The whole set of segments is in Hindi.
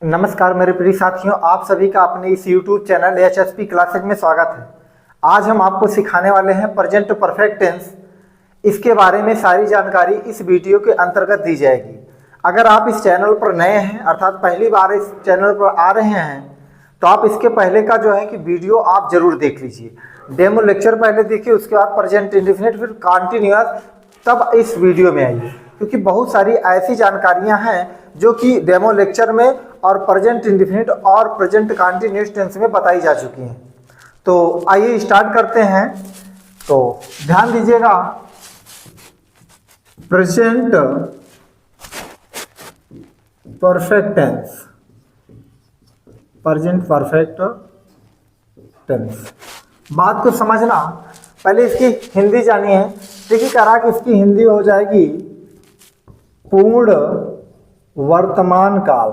नमस्कार मेरे प्रिय साथियों, आप सभी का अपने इस YouTube चैनल HSP क्लासेज में स्वागत है। आज हम आपको सिखाने वाले हैं प्रेजेंट परफेक्ट टेंस। इसके बारे में सारी जानकारी इस वीडियो के अंतर्गत दी जाएगी। अगर आप इस चैनल पर नए हैं अर्थात पहली बार इस चैनल पर आ रहे हैं तो आप इसके पहले का जो है कि वीडियो आप जरूर देख लीजिए। डेमो लेक्चर पहले देखिए, उसके बाद प्रेजेंट इंडेफिनिट, फिर कंटिन्यूअस, तब इस वीडियो में आइए, क्योंकि बहुत सारी ऐसी जानकारियां हैं जो कि डेमो लेक्चर में और प्रेजेंट इंडेफिनिट और प्रेजेंट कंटिन्यूअस टेंस में बताई जा चुकी हैं। तो आइए स्टार्ट करते हैं। तो ध्यान दीजिएगा, present perfect tense, present perfect tense, बात को समझना। पहले इसकी हिंदी जानिए। देखिए कह रहा कि इसकी हिंदी हो जाएगी पूर्ण वर्तमान काल,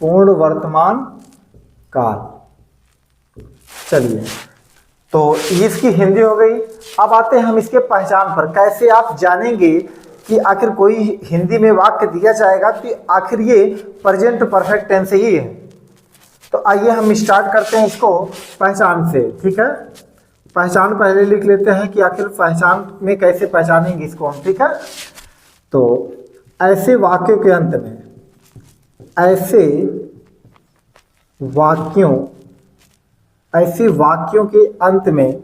पूर्ण वर्तमान काल। चलिए, तो ये इसकी हिंदी हो गई। अब आते हैं हम इसके पहचान पर। कैसे आप जानेंगे कि आखिर कोई हिंदी में वाक्य दिया जाएगा कि आखिर ये प्रेजेंट परफेक्ट टेंस ही है। तो आइए हम स्टार्ट करते हैं इसको पहचान से। ठीक है, पहचान पहले लिख लेते हैं कि आखिर पहचान में कैसे पहचानेंगे इसको हम। ठीक है, तो ऐसे वाक्यों के अंत में, ऐसे वाक्यों के अंत में,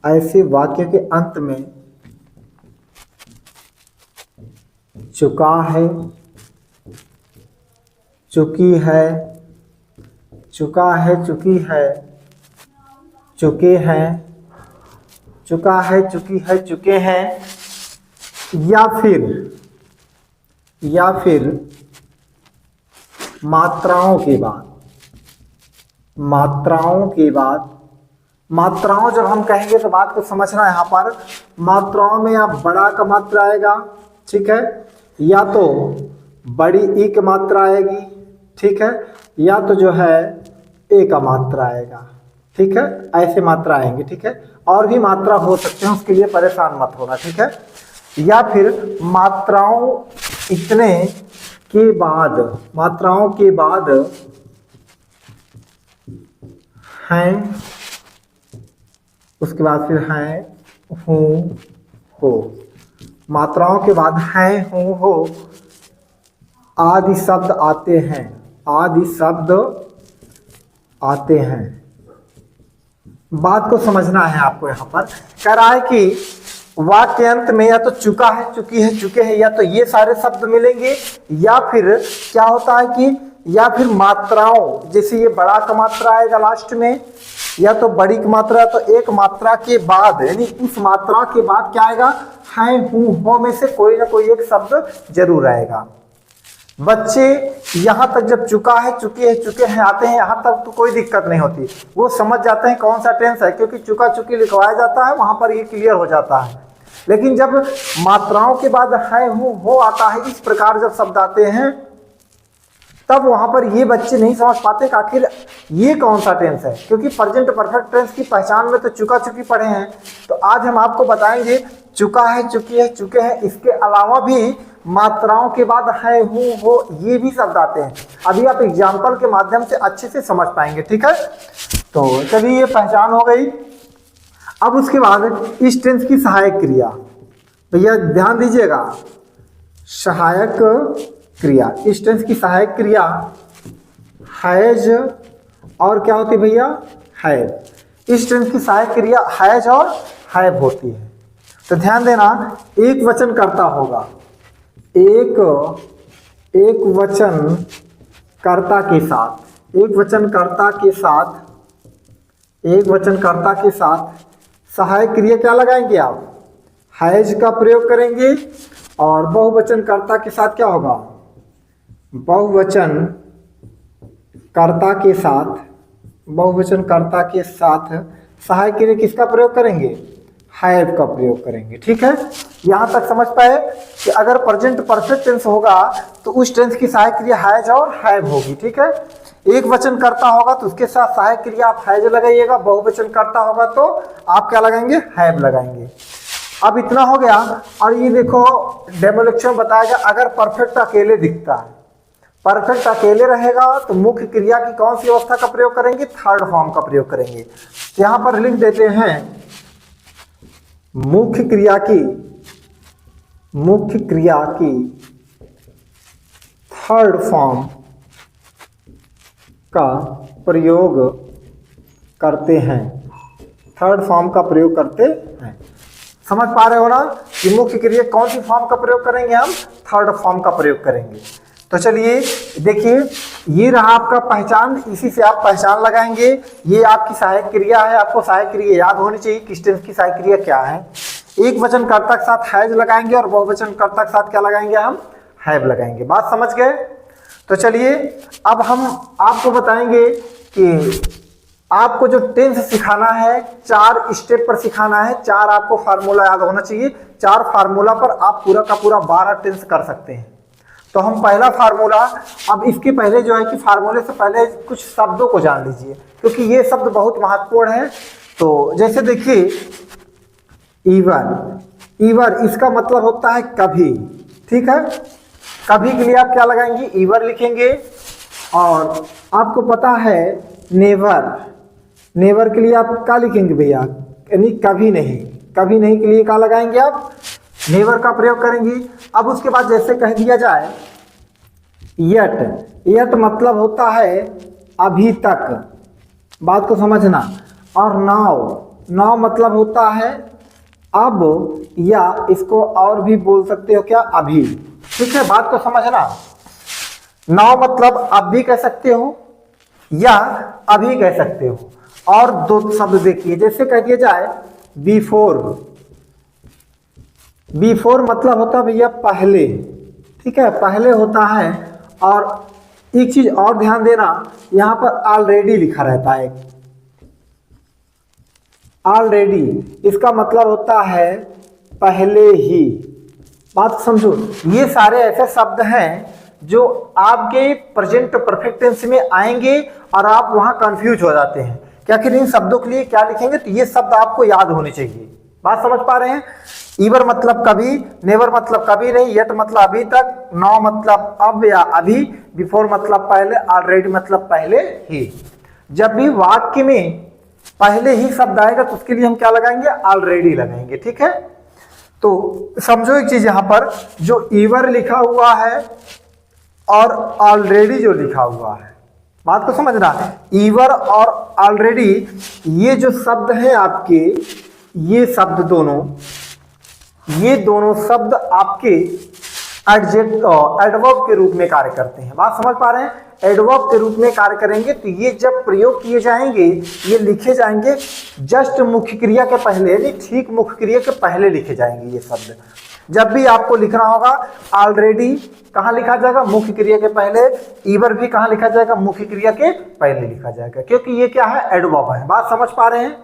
ऐसे वाक्यों के अंत में चुका है, चुकी है, चुका है, चुकी है, चुके हैं, चुका है, चुकी है, चुके हैं, या फिर मात्राओं के बाद, मात्राओं के बाद। मात्राओं जब हम कहेंगे तो बात को समझना, यहाँ पर मात्राओं में या बड़ा का मात्रा आएगा, ठीक है, या तो बड़ी ई की मात्रा आएगी, ठीक है, या तो जो है ए का मात्रा आएगा। ठीक है, ऐसे मात्रा आएंगे। ठीक है, और भी मात्रा हो सकते हैं, उसके लिए परेशान मत होना। ठीक है, या फिर मात्राओं इतने के बाद, मात्राओं के बाद हैं, उसके बाद फिर हैं, हूँ, हो। मात्राओं के बाद हैं, हूँ, हो आदि शब्द आते हैं, आदि शब्द आते हैं। बात को समझना है आपको। यहाँ पर कह रहा है कि वाक्य अंत में या तो चुका है, चुकी है, चुके हैं, या तो ये सारे शब्द मिलेंगे, या फिर क्या होता है कि या फिर मात्राओं, जैसे ये बड़ा का मात्रा आएगा लास्ट में, या तो बड़ी की मात्रा, तो एक मात्रा के बाद, यानी उस मात्रा के बाद क्या आएगा, है, हूँ, हो में से कोई ना कोई एक शब्द जरूर आएगा। बच्चे यहाँ तक जब चुका है, चुके हैं, चुके हैं आते हैं, यहाँ तक तो कोई दिक्कत नहीं होती, वो समझ जाते हैं कौन सा टेंस है, क्योंकि चुका चुकी लिखवाया जाता है, वहां पर ये क्लियर हो जाता है। लेकिन जब मात्राओं के बाद है, हूँ, हो आता है, इस प्रकार जब शब्द आते हैं, तब वहां पर ये बच्चे नहीं समझ पाते कि आखिर ये कौन सा टेंस है, क्योंकि प्रेजेंट परफेक्ट टेंस की पहचान में तो चुका चुकी पढ़े हैं। तो आज हम आपको बताएंगे चुका है, चुकी है, चुके हैं, इसके अलावा भी मात्राओं के बाद है, हूँ, हो, ये भी शब्द आते हैं। अभी आप एग्जाम्पल के माध्यम से अच्छे से समझ पाएंगे। ठीक है, तो चलिए ये पहचान हो गई। अब उसके बाद इस टेंस की सहायक क्रिया, भैया ध्यान दीजिएगा, सहायक क्रिया, इस टेंस की सहायक क्रिया हैज और क्या होती है भैया, हैव। इस टेंस की सहायक क्रिया हैज और हैव होती है। तो ध्यान देना, एक वचन कर्ता होगा, एक वचन कर्ता के साथ, एक वचन कर्ता के साथ, एक वचन कर्ता के साथ सहायक क्रिया क्या लगाएंगे आप, हैज का प्रयोग करेंगे। और बहुवचन कर्ता के साथ क्या होगा, बहुवचन कर्ता के साथ, बहुवचन कर्ता के साथ सहायक क्रिया किसका प्रयोग करेंगे, हैव का प्रयोग करेंगे। ठीक है, यहां तक समझ पाए कि अगर प्रेजेंट परफेक्ट टेंस होगा तो उस टेंस की सहायक क्रिया हैज और हैव होगी। ठीक है, एक वचन करता होगा तो उसके साथ सहायक क्रिया आप हैज लगाइएगा, बहुवचन करता होगा तो आप क्या लगाएंगे, हैव लगाएंगे। अब इतना हो गया। और ये देखो डेमो लेक्चर में बताया गया, अगर परफेक्ट अकेले दिखता है, परफेक्ट अकेले रहेगा तो मुख्य क्रिया की कौन सी अवस्था का प्रयोग करेंगे, थर्ड फॉर्म का प्रयोग करेंगे। तो यहां पर लिख देते हैं मुख्य क्रिया की थर्ड फॉर्म का प्रयोग करते हैं, थर्ड फॉर्म का प्रयोग करते हैं। समझ पा रहे हो ना कि मुख्य क्रिया कौन सी फॉर्म का प्रयोग करेंगे, हम थर्ड फॉर्म का प्रयोग करेंगे। तो चलिए देखिए, ये रहा आपका पहचान, इसी से आप पहचान लगाएंगे। ये आपकी सहायक क्रिया है, आपको सहायक क्रिया याद होनी चाहिए किस टेंस की सहायक क्रिया क्या है। एक वचन कर्ता के साथ हैज लगाएंगे और बहुवचन कर्ता के साथ क्या लगाएंगे, हम हैव लगाएंगे। बात समझ गए। तो चलिए अब हम आपको बताएंगे कि आपको जो टेंस सिखाना है 4 स्टेप पर सिखाना है। 4 आपको फार्मूला याद होना चाहिए। 4 फार्मूला पर आप पूरा का पूरा 12 टेंस कर सकते हैं। तो हम पहला फार्मूला, अब इसके पहले जो है कि फार्मूले से पहले कुछ शब्दों को जान लीजिए, क्योंकि ये शब्द बहुत महत्वपूर्ण है। तो जैसे देखिए ईवर, ईवर इसका मतलब होता है कभी, ठीक है। कभी के लिए आप क्या लगाएंगे, ईवर लिखेंगे। और आपको पता है नेवर, नेवर के लिए आप क्या लिखेंगे भैया, यानी कभी नहीं, कभी नहीं के लिए क्या लगाएंगे, आप नेवर का प्रयोग करेंगे। अब उसके बाद जैसे कह दिया जाए यट, यट मतलब होता है अभी तक, बात को समझना। और नाउ, नाउ मतलब होता है अब, या इसको और भी बोल सकते हो क्या, अभी, ठीक है। बात को समझना, नाउ मतलब अब भी कह सकते हो या अभी कह सकते हो। और 2 शब्द देखिए, जैसे कह दिया जाए बिफोर, बिफोर मतलब होता है भैया पहले, ठीक है, पहले होता है। और एक चीज और ध्यान देना, यहां पर ऑलरेडी लिखा रहता है, ऑलरेडी इसका मतलब होता है पहले ही। बात समझो, ये सारे ऐसे शब्द हैं जो आपके प्रेजेंट परफेक्ट टेंस में आएंगे और आप वहां कंफ्यूज हो जाते हैं कि आखिर इन शब्दों के लिए क्या लिखेंगे। तो ये शब्द आपको याद होने चाहिए। बात समझ पा रहे हैं। ईवर मतलब कभी, नेवर मतलब कभी नहीं, यट मतलब अभी तक, नाउ मतलब अब या अभी, बिफोर मतलब पहले, ऑलरेडी मतलब पहले ही। जब भी वाक्य में पहले ही शब्द आएगा तो उसके लिए हम क्या लगाएंगे, ऑलरेडी लगाएंगे, ठीक है। तो समझो एक चीज, यहां पर जो ईवर लिखा हुआ है और ऑलरेडी जो लिखा हुआ है, बात को समझना है। ईवर और ऑलरेडी ये जो शब्द है आपके, ये शब्द दोनों, ये दोनों शब्द आपके एडवर्ब के रूप में कार्य करते हैं। बात समझ पा रहे हैं। एडवर्ब के रूप में कार्य करेंगे तो ये जब प्रयोग किए जाएंगे, ये लिखे जाएंगे जस्ट मुख्य क्रिया के पहले, यानी ठीक मुख्य क्रिया के पहले लिखे जाएंगे ये शब्द। जब भी आपको लिखना होगा ऑलरेडी कहाँ लिखा जाएगा, मुख्य क्रिया के पहले। ईवर भी कहाँ लिखा जाएगा, मुख्य क्रिया के पहले लिखा जाएगा, क्योंकि ये क्या है, एडवर्ब है। बात समझ पा रहे हैं।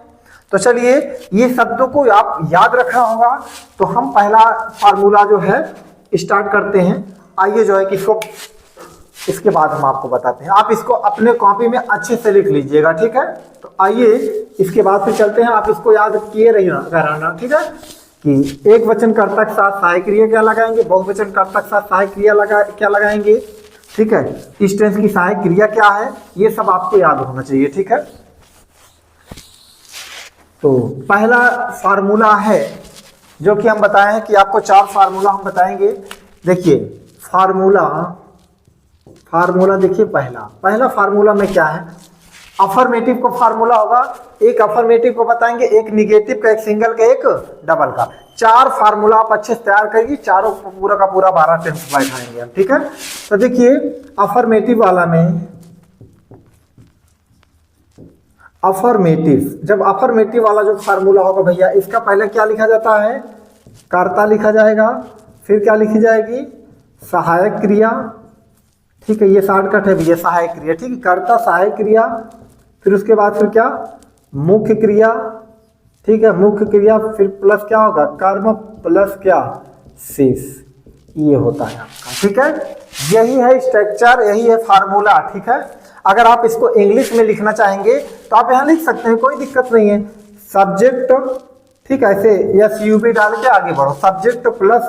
तो चलिए ये शब्दों को आप याद रखना होगा। तो हम पहला फार्मूला जो है स्टार्ट करते हैं। आइए जो है कि इसके बाद हम आपको बताते हैं। आप इसको अपने कॉपी में अच्छे से लिख लीजिएगा, ठीक है। तो आइए इसके बाद फिर चलते हैं। आप इसको याद किए रहना, ठीक है, कि एक वचन कर्ता के साथ सहायक क्रिया क्या लगाएंगे, बहुवचन कर्ता के साथ सहायक क्रिया क्या लगाएंगे, ठीक है। इस टेंस की सहायक क्रिया क्या है, ये सब आपको याद होना चाहिए, ठीक है। तो पहला फार्मूला है जो कि हम बताए हैं कि आपको 4 फार्मूला हम बताएंगे। देखिए फार्मूला देखिए, पहला फार्मूला में क्या है, अफर्मेटिव का फार्मूला होगा। एक अफर्मेटिव को बताएंगे, एक निगेटिव का, एक सिंगल का, एक डबल का। 4 फार्मूला आप अच्छे से तैयार करिए। चारों पूरा का पूरा 12 टेंस बैठाएंगे हम, ठीक है। तो देखिए अफर्मेटिव वाला में, अफर्मेटिव, जब अफर्मेटिव वाला जो फार्मूला होगा भैया, इसका पहले क्या लिखा जाता है, कर्ता लिखा जाएगा। फिर क्या लिखी जाएगी, सहायक क्रिया, ठीक है। ये शॉर्टकट है भैया, सहायक क्रिया, ठीक है। कर्ता सहायक क्रिया, फिर उसके बाद फिर क्या, मुख्य क्रिया, ठीक है। मुख्य क्रिया फिर प्लस क्या होगा, कर्म प्लस क्या, शेष। ये होता है आपका, ठीक है। यही है स्ट्रक्चर, यही है फार्मूला, ठीक है। अगर आप इसको इंग्लिश में लिखना चाहेंगे तो आप यहाँ लिख सकते हैं, कोई दिक्कत नहीं है। सब्जेक्ट, ठीक है, ऐसे SUB डाल के आगे बढ़ो। सब्जेक्ट प्लस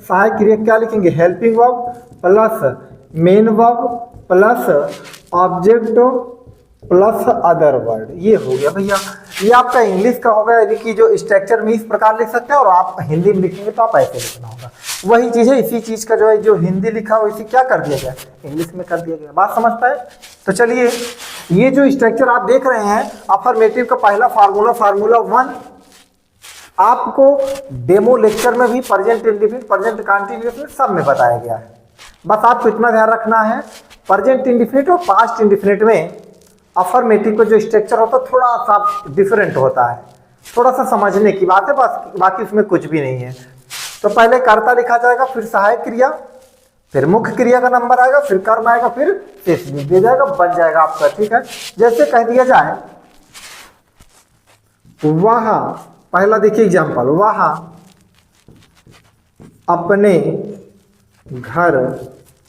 सहायक क्रिया क्या लिखेंगे, helping verb plus main verb plus object plus other word, ये हो गया भैया। ये आपका इंग्लिश का होगा, यानी कि जो स्ट्रक्चर में इस प्रकार लिख सकते हैं, और आप हिंदी में लिखेंगे तो आप ऐसे लिखना होगा। वही चीज है, इसी चीज का जो है, जो हिंदी लिखा हो इसी क्या कर दिया गया, इंग्लिश में कर दिया गया। बात समझ पाए? तो चलिए, ये जो स्ट्रक्चर आप देख रहे हैं, अफर्मेटिव का पहला फार्मूला 1 आपको डेमो लेक्चर में भी प्रेजेंट इंडेफिनिट, प्रेजेंट कंटीन्यूअस में सब में बताया गया है। बस आपको इतना ध्यान रखना है, प्रेजेंट इंडेफिनिट और पास्ट इंडेफिनिट में अफर्मेटिव का जो स्ट्रक्चर होता है थोड़ा सा डिफरेंट होता है, थोड़ा सा समझने की बात है, बस बाकी उसमें कुछ भी नहीं है। तो पहले कर्ता लिखा जाएगा, फिर सहायक क्रिया, फिर मुख्य क्रिया का नंबर आएगा, फिर कर्म आएगा, फिर शेष लिख दिया जाएगा, बन जाएगा आपका। ठीक है, जैसे कह दिया जाए वह, पहला देखिए एग्जाम्पल, वह अपने घर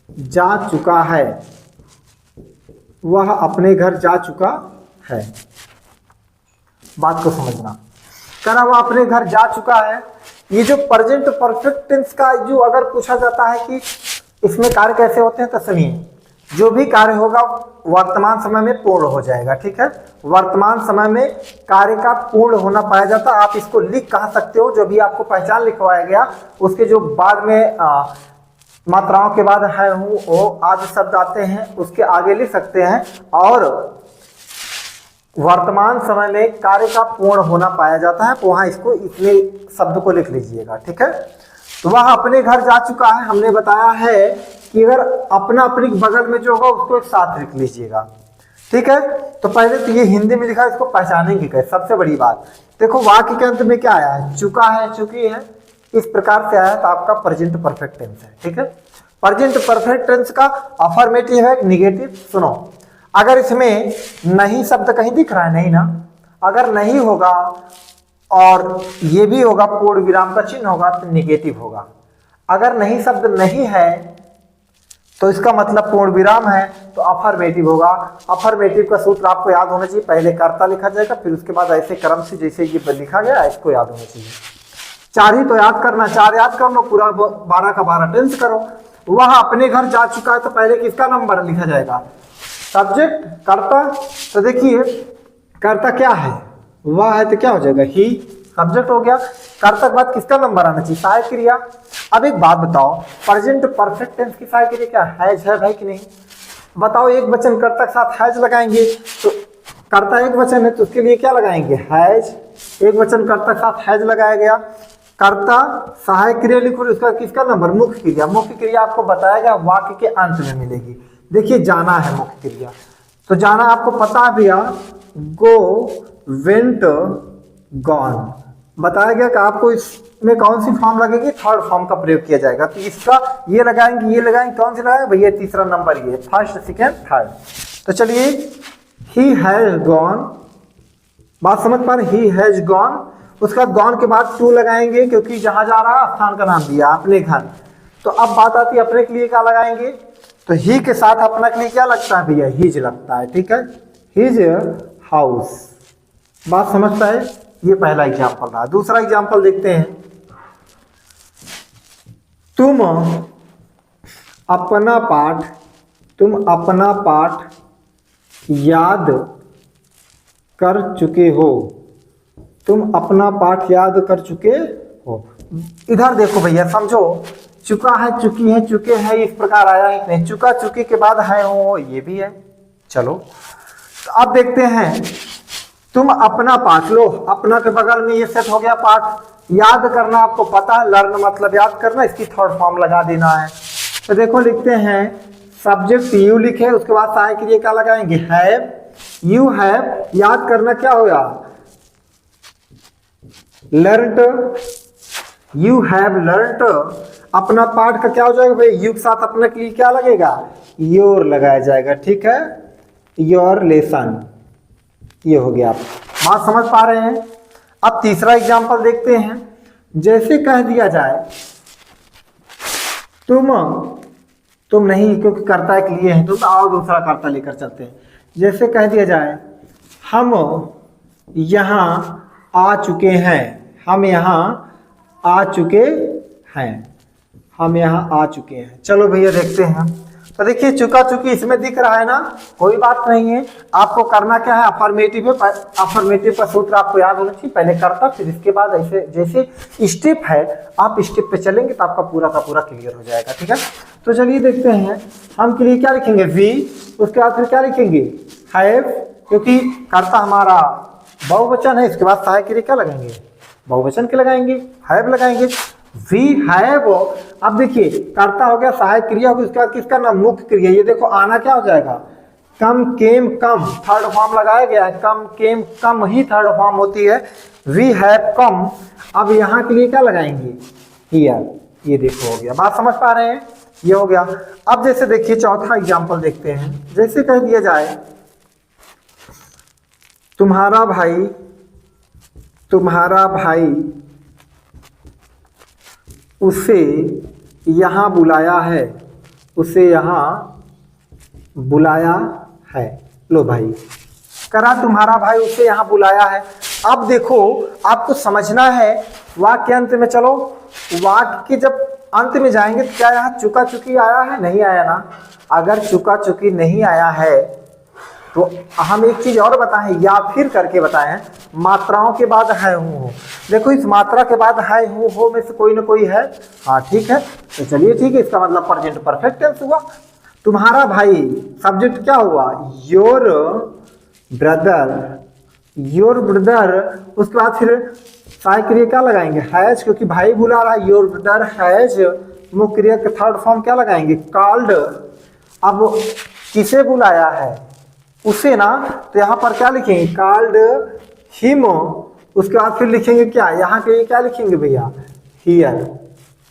जा चुका है, वह अपने घर जा चुका है। बात को समझना, कहना वह अपने घर जा चुका है। ये जो प्रेजेंट परफेक्ट टेंस का जो अगर पूछा जाता है कि इसमें कार्य कैसे होते हैं, तो सुनिए, जो भी कार्य होगा वर्तमान समय में पूर्ण हो जाएगा। ठीक है, वर्तमान समय में कार्य का पूर्ण होना पाया जाता है। आप इसको लिख कह सकते हो, जो भी आपको पहचान लिखवाया गया उसके जो बाद में मात्राओं के बाद है हूँ वो आदि शब्द आते हैं, उसके आगे लिख सकते हैं, और वर्तमान समय में कार्य का पूर्ण होना पाया जाता है, तो वहां इसको इतने शब्द को लिख लीजिएगा। ठीक है, तो वह अपने घर जा चुका है, हमने बताया है कि अगर अपना अपने बगल में जो होगा उसको एक साथ लिख लीजिएगा। ठीक है, तो पहले तो ये हिंदी में लिखा है, इसको पहचानेंगे कैसे, सबसे बड़ी बात देखो वाक्य के अंत में क्या आया है, चुका है, चुकी है, इस प्रकार से आया तो आपका प्रेजेंट परफेक्ट टेंस है। ठीक है, प्रेजेंट परफेक्ट टेंस का अफर्मेटिव है, निगेटिव। सुनो, अगर इसमें नहीं शब्द कहीं दिख रहा है, नहीं ना, अगर नहीं होगा और ये भी होगा, पूर्ण विराम का चिन्ह होगा तो निगेटिव होगा। अगर नहीं शब्द नहीं है तो इसका मतलब पूर्ण विराम है तो अफर्मेटिव होगा। अफर्मेटिव का सूत्र आपको याद होना चाहिए, पहले कर्ता लिखा जाएगा, फिर उसके बाद ऐसे क्रम से जैसे ये लिखा गया इसको याद होना चाहिए। 4 ही तो याद करना, 4 याद कर लो, पूरा 12 का 12 टेंस करो। वह अपने घर जा चुका है तो पहले किसका नंबर लिखा जाएगा, सब्जेक्ट कर्ता। तो देखिए कर्ता क्या है, वह है तो क्या हो जाएगा, ही, सब्जेक्ट हो गया। कर्ता के बाद किसका नंबर आना चाहिए, सहायक क्रिया। अब एक बात बताओ, प्रेजेंट परफेक्ट टेंस की सहायक क्रिया क्या हैज है भाई कि नहीं, बताओ। एक वचन कर्ता के साथ हैज लगाएंगे तो कर्ता एक वचन है तो उसके लिए क्या लगाएंगे, हैज। एक वचन कर्ता के साथ हैज लगाया गया, कर्ता सहायक क्रिया लिखो, उसका किसका नंबर, मुख्य क्रिया। मुख्य क्रिया आपको बताया गया वाक्य के अंत में मिलेगी। देखिए जाना है मुख्य क्रिया, तो जाना आपको पता है भैया, गो, वेंट, गॉन। बताया गया कि आपको इसमें कौन सी फॉर्म लगेगी, थर्ड फॉर्म का प्रयोग किया जाएगा। तो इसका ये लगाएंगे, ये लगाएंगे, कौन सी लगाएंगे भैया, तीसरा नंबर ये, फर्स्ट, सेकेंड, थर्ड। तो चलिए, ही हैज गॉन, बात समझ पा रहे, ही हैज गॉन। उसका गॉन के बाद टू लगाएंगे क्योंकि जहां जा रहा है स्थान का नाम दिया, अपने घर। तो अब बात आती है अपने के लिए क्या लगाएंगे, तो ही के साथ अपना के लिए क्या लगता है भैया, हिज लगता है। ठीक है, हिज हाउस। बात समझता है, ये पहला एग्जाम्पल रहा। दूसरा एग्जाम्पल देखते हैं, तुम अपना पाठ याद कर चुके हो, तुम अपना पाठ याद कर चुके हो। इधर देखो भैया, समझो, चुका है, चुकी है, चुके हैं, इस प्रकार आया है नहीं, चुका चुकी के बाद है हो, ये भी है। चलो तो अब देखते हैं, तुम अपना पाठ लो, अपना के बगल में ये सेट हो गया पाठ, याद करना आपको पता है, लर्न मतलब याद करना, इसकी थर्ड फॉर्म लगा देना है। तो देखो लिखते हैं, सब्जेक्ट यू लिखे, उसके बाद सहायक क्रिया क्या लगाएंगे, हैव, यू हैव। याद करना क्या होगा, लर्नड, यू हैव लर्नड। अपना पाठ का क्या हो जाएगा भाई, यू के साथ अपने के लिए क्या लगेगा, योर लगाया जाएगा। ठीक है, योर लेसन, ये हो गया। आप बात समझ पा रहे हैं। अब तीसरा एग्जांपल देखते हैं, जैसे कह दिया जाए तुम नहीं, क्योंकि कर्ता के लिए है, तो आओ दूसरा कर्ता लेकर चलते हैं। जैसे कह दिया जाए, हम यहाँ आ चुके हैं, हम यहाँ आ चुके हैं, हम यहाँ आ चुके हैं। चलो भैया देखते हैं, तो देखिए चुका चुकी इसमें दिख रहा है ना, कोई बात नहीं है। आपको करना क्या है, अफर्मेटिव का सूत्र आपको याद होना चाहिए, पहले करता फिर इसके बाद ऐसे जैसे स्टेप है आप स्टेप पे चलेंगे तो आपका पूरा का पूरा क्लियर हो जाएगा। ठीक है, तो चलिए देखते हैं हम के लिए क्या लिखेंगे, वी, उसके बाद फिर क्या लिखेंगे, हैव, क्योंकि कर्ता हमारा बहुवचन है, इसके बाद सहायक क्रिया क्या लगाएंगे, बहुवचन के लगाएंगे, हैव लगाएंगे, वी हैव। अब देखिए कर्ता हो गया, सहायक क्रिया होगी, उसके बाद किसका नाम, मुख्य क्रिया। ये देखो आना क्या हो जाएगा, कम, केम, कम, थर्ड फॉर्म लगाया गया है, कम, केम, कम ही थर्ड फॉर्म होती है, वी हैव कम। अब यहाँ के लिए क्या लगाएंगे, हियर। ये देखो हो गया, बात समझ पा रहे हैं, ये हो गया। अब जैसे देखिए चौथा एग्जाम्पल देखते हैं, जैसे कह दिया जाए तुम्हारा भाई उसे यहाँ बुलाया है, उसे यहाँ बुलाया है। लो भाई, करा तुम्हारा भाई उसे यहाँ बुलाया है। अब देखो आपको समझना है वाक्य अंत में, चलो वाक्य के जब अंत में जाएंगे तो क्या यहाँ चुका चुकी आया है, नहीं आया ना। अगर चुका चुकी नहीं आया है तो हम एक चीज और बताएं या फिर करके बताएं, मात्राओं के बाद है हूँ हो। देखो इस मात्रा के बाद है हूँ हो में से कोई ना कोई है, हाँ ठीक है, तो चलिए ठीक है, इसका मतलब प्रेजेंट परफेक्ट टेंस हुआ। तुम्हारा भाई सब्जेक्ट क्या हुआ, योर ब्रदर, उसके बाद फिर सहायक क्रिया क्या लगाएंगे, हैज, क्योंकि भाई बुला रहा है, योर ब्रदर हैज। मुख्य क्रिया के थर्ड फॉर्म क्या लगाएंगे, कॉल्ड। अब किसे बुलाया है, उसे ना, तो यहाँ पर क्या लिखेंगे, कॉल्ड हिम। उसके बाद फिर लिखेंगे क्या, यहाँ के लिए क्या लिखेंगे भैया, हियर।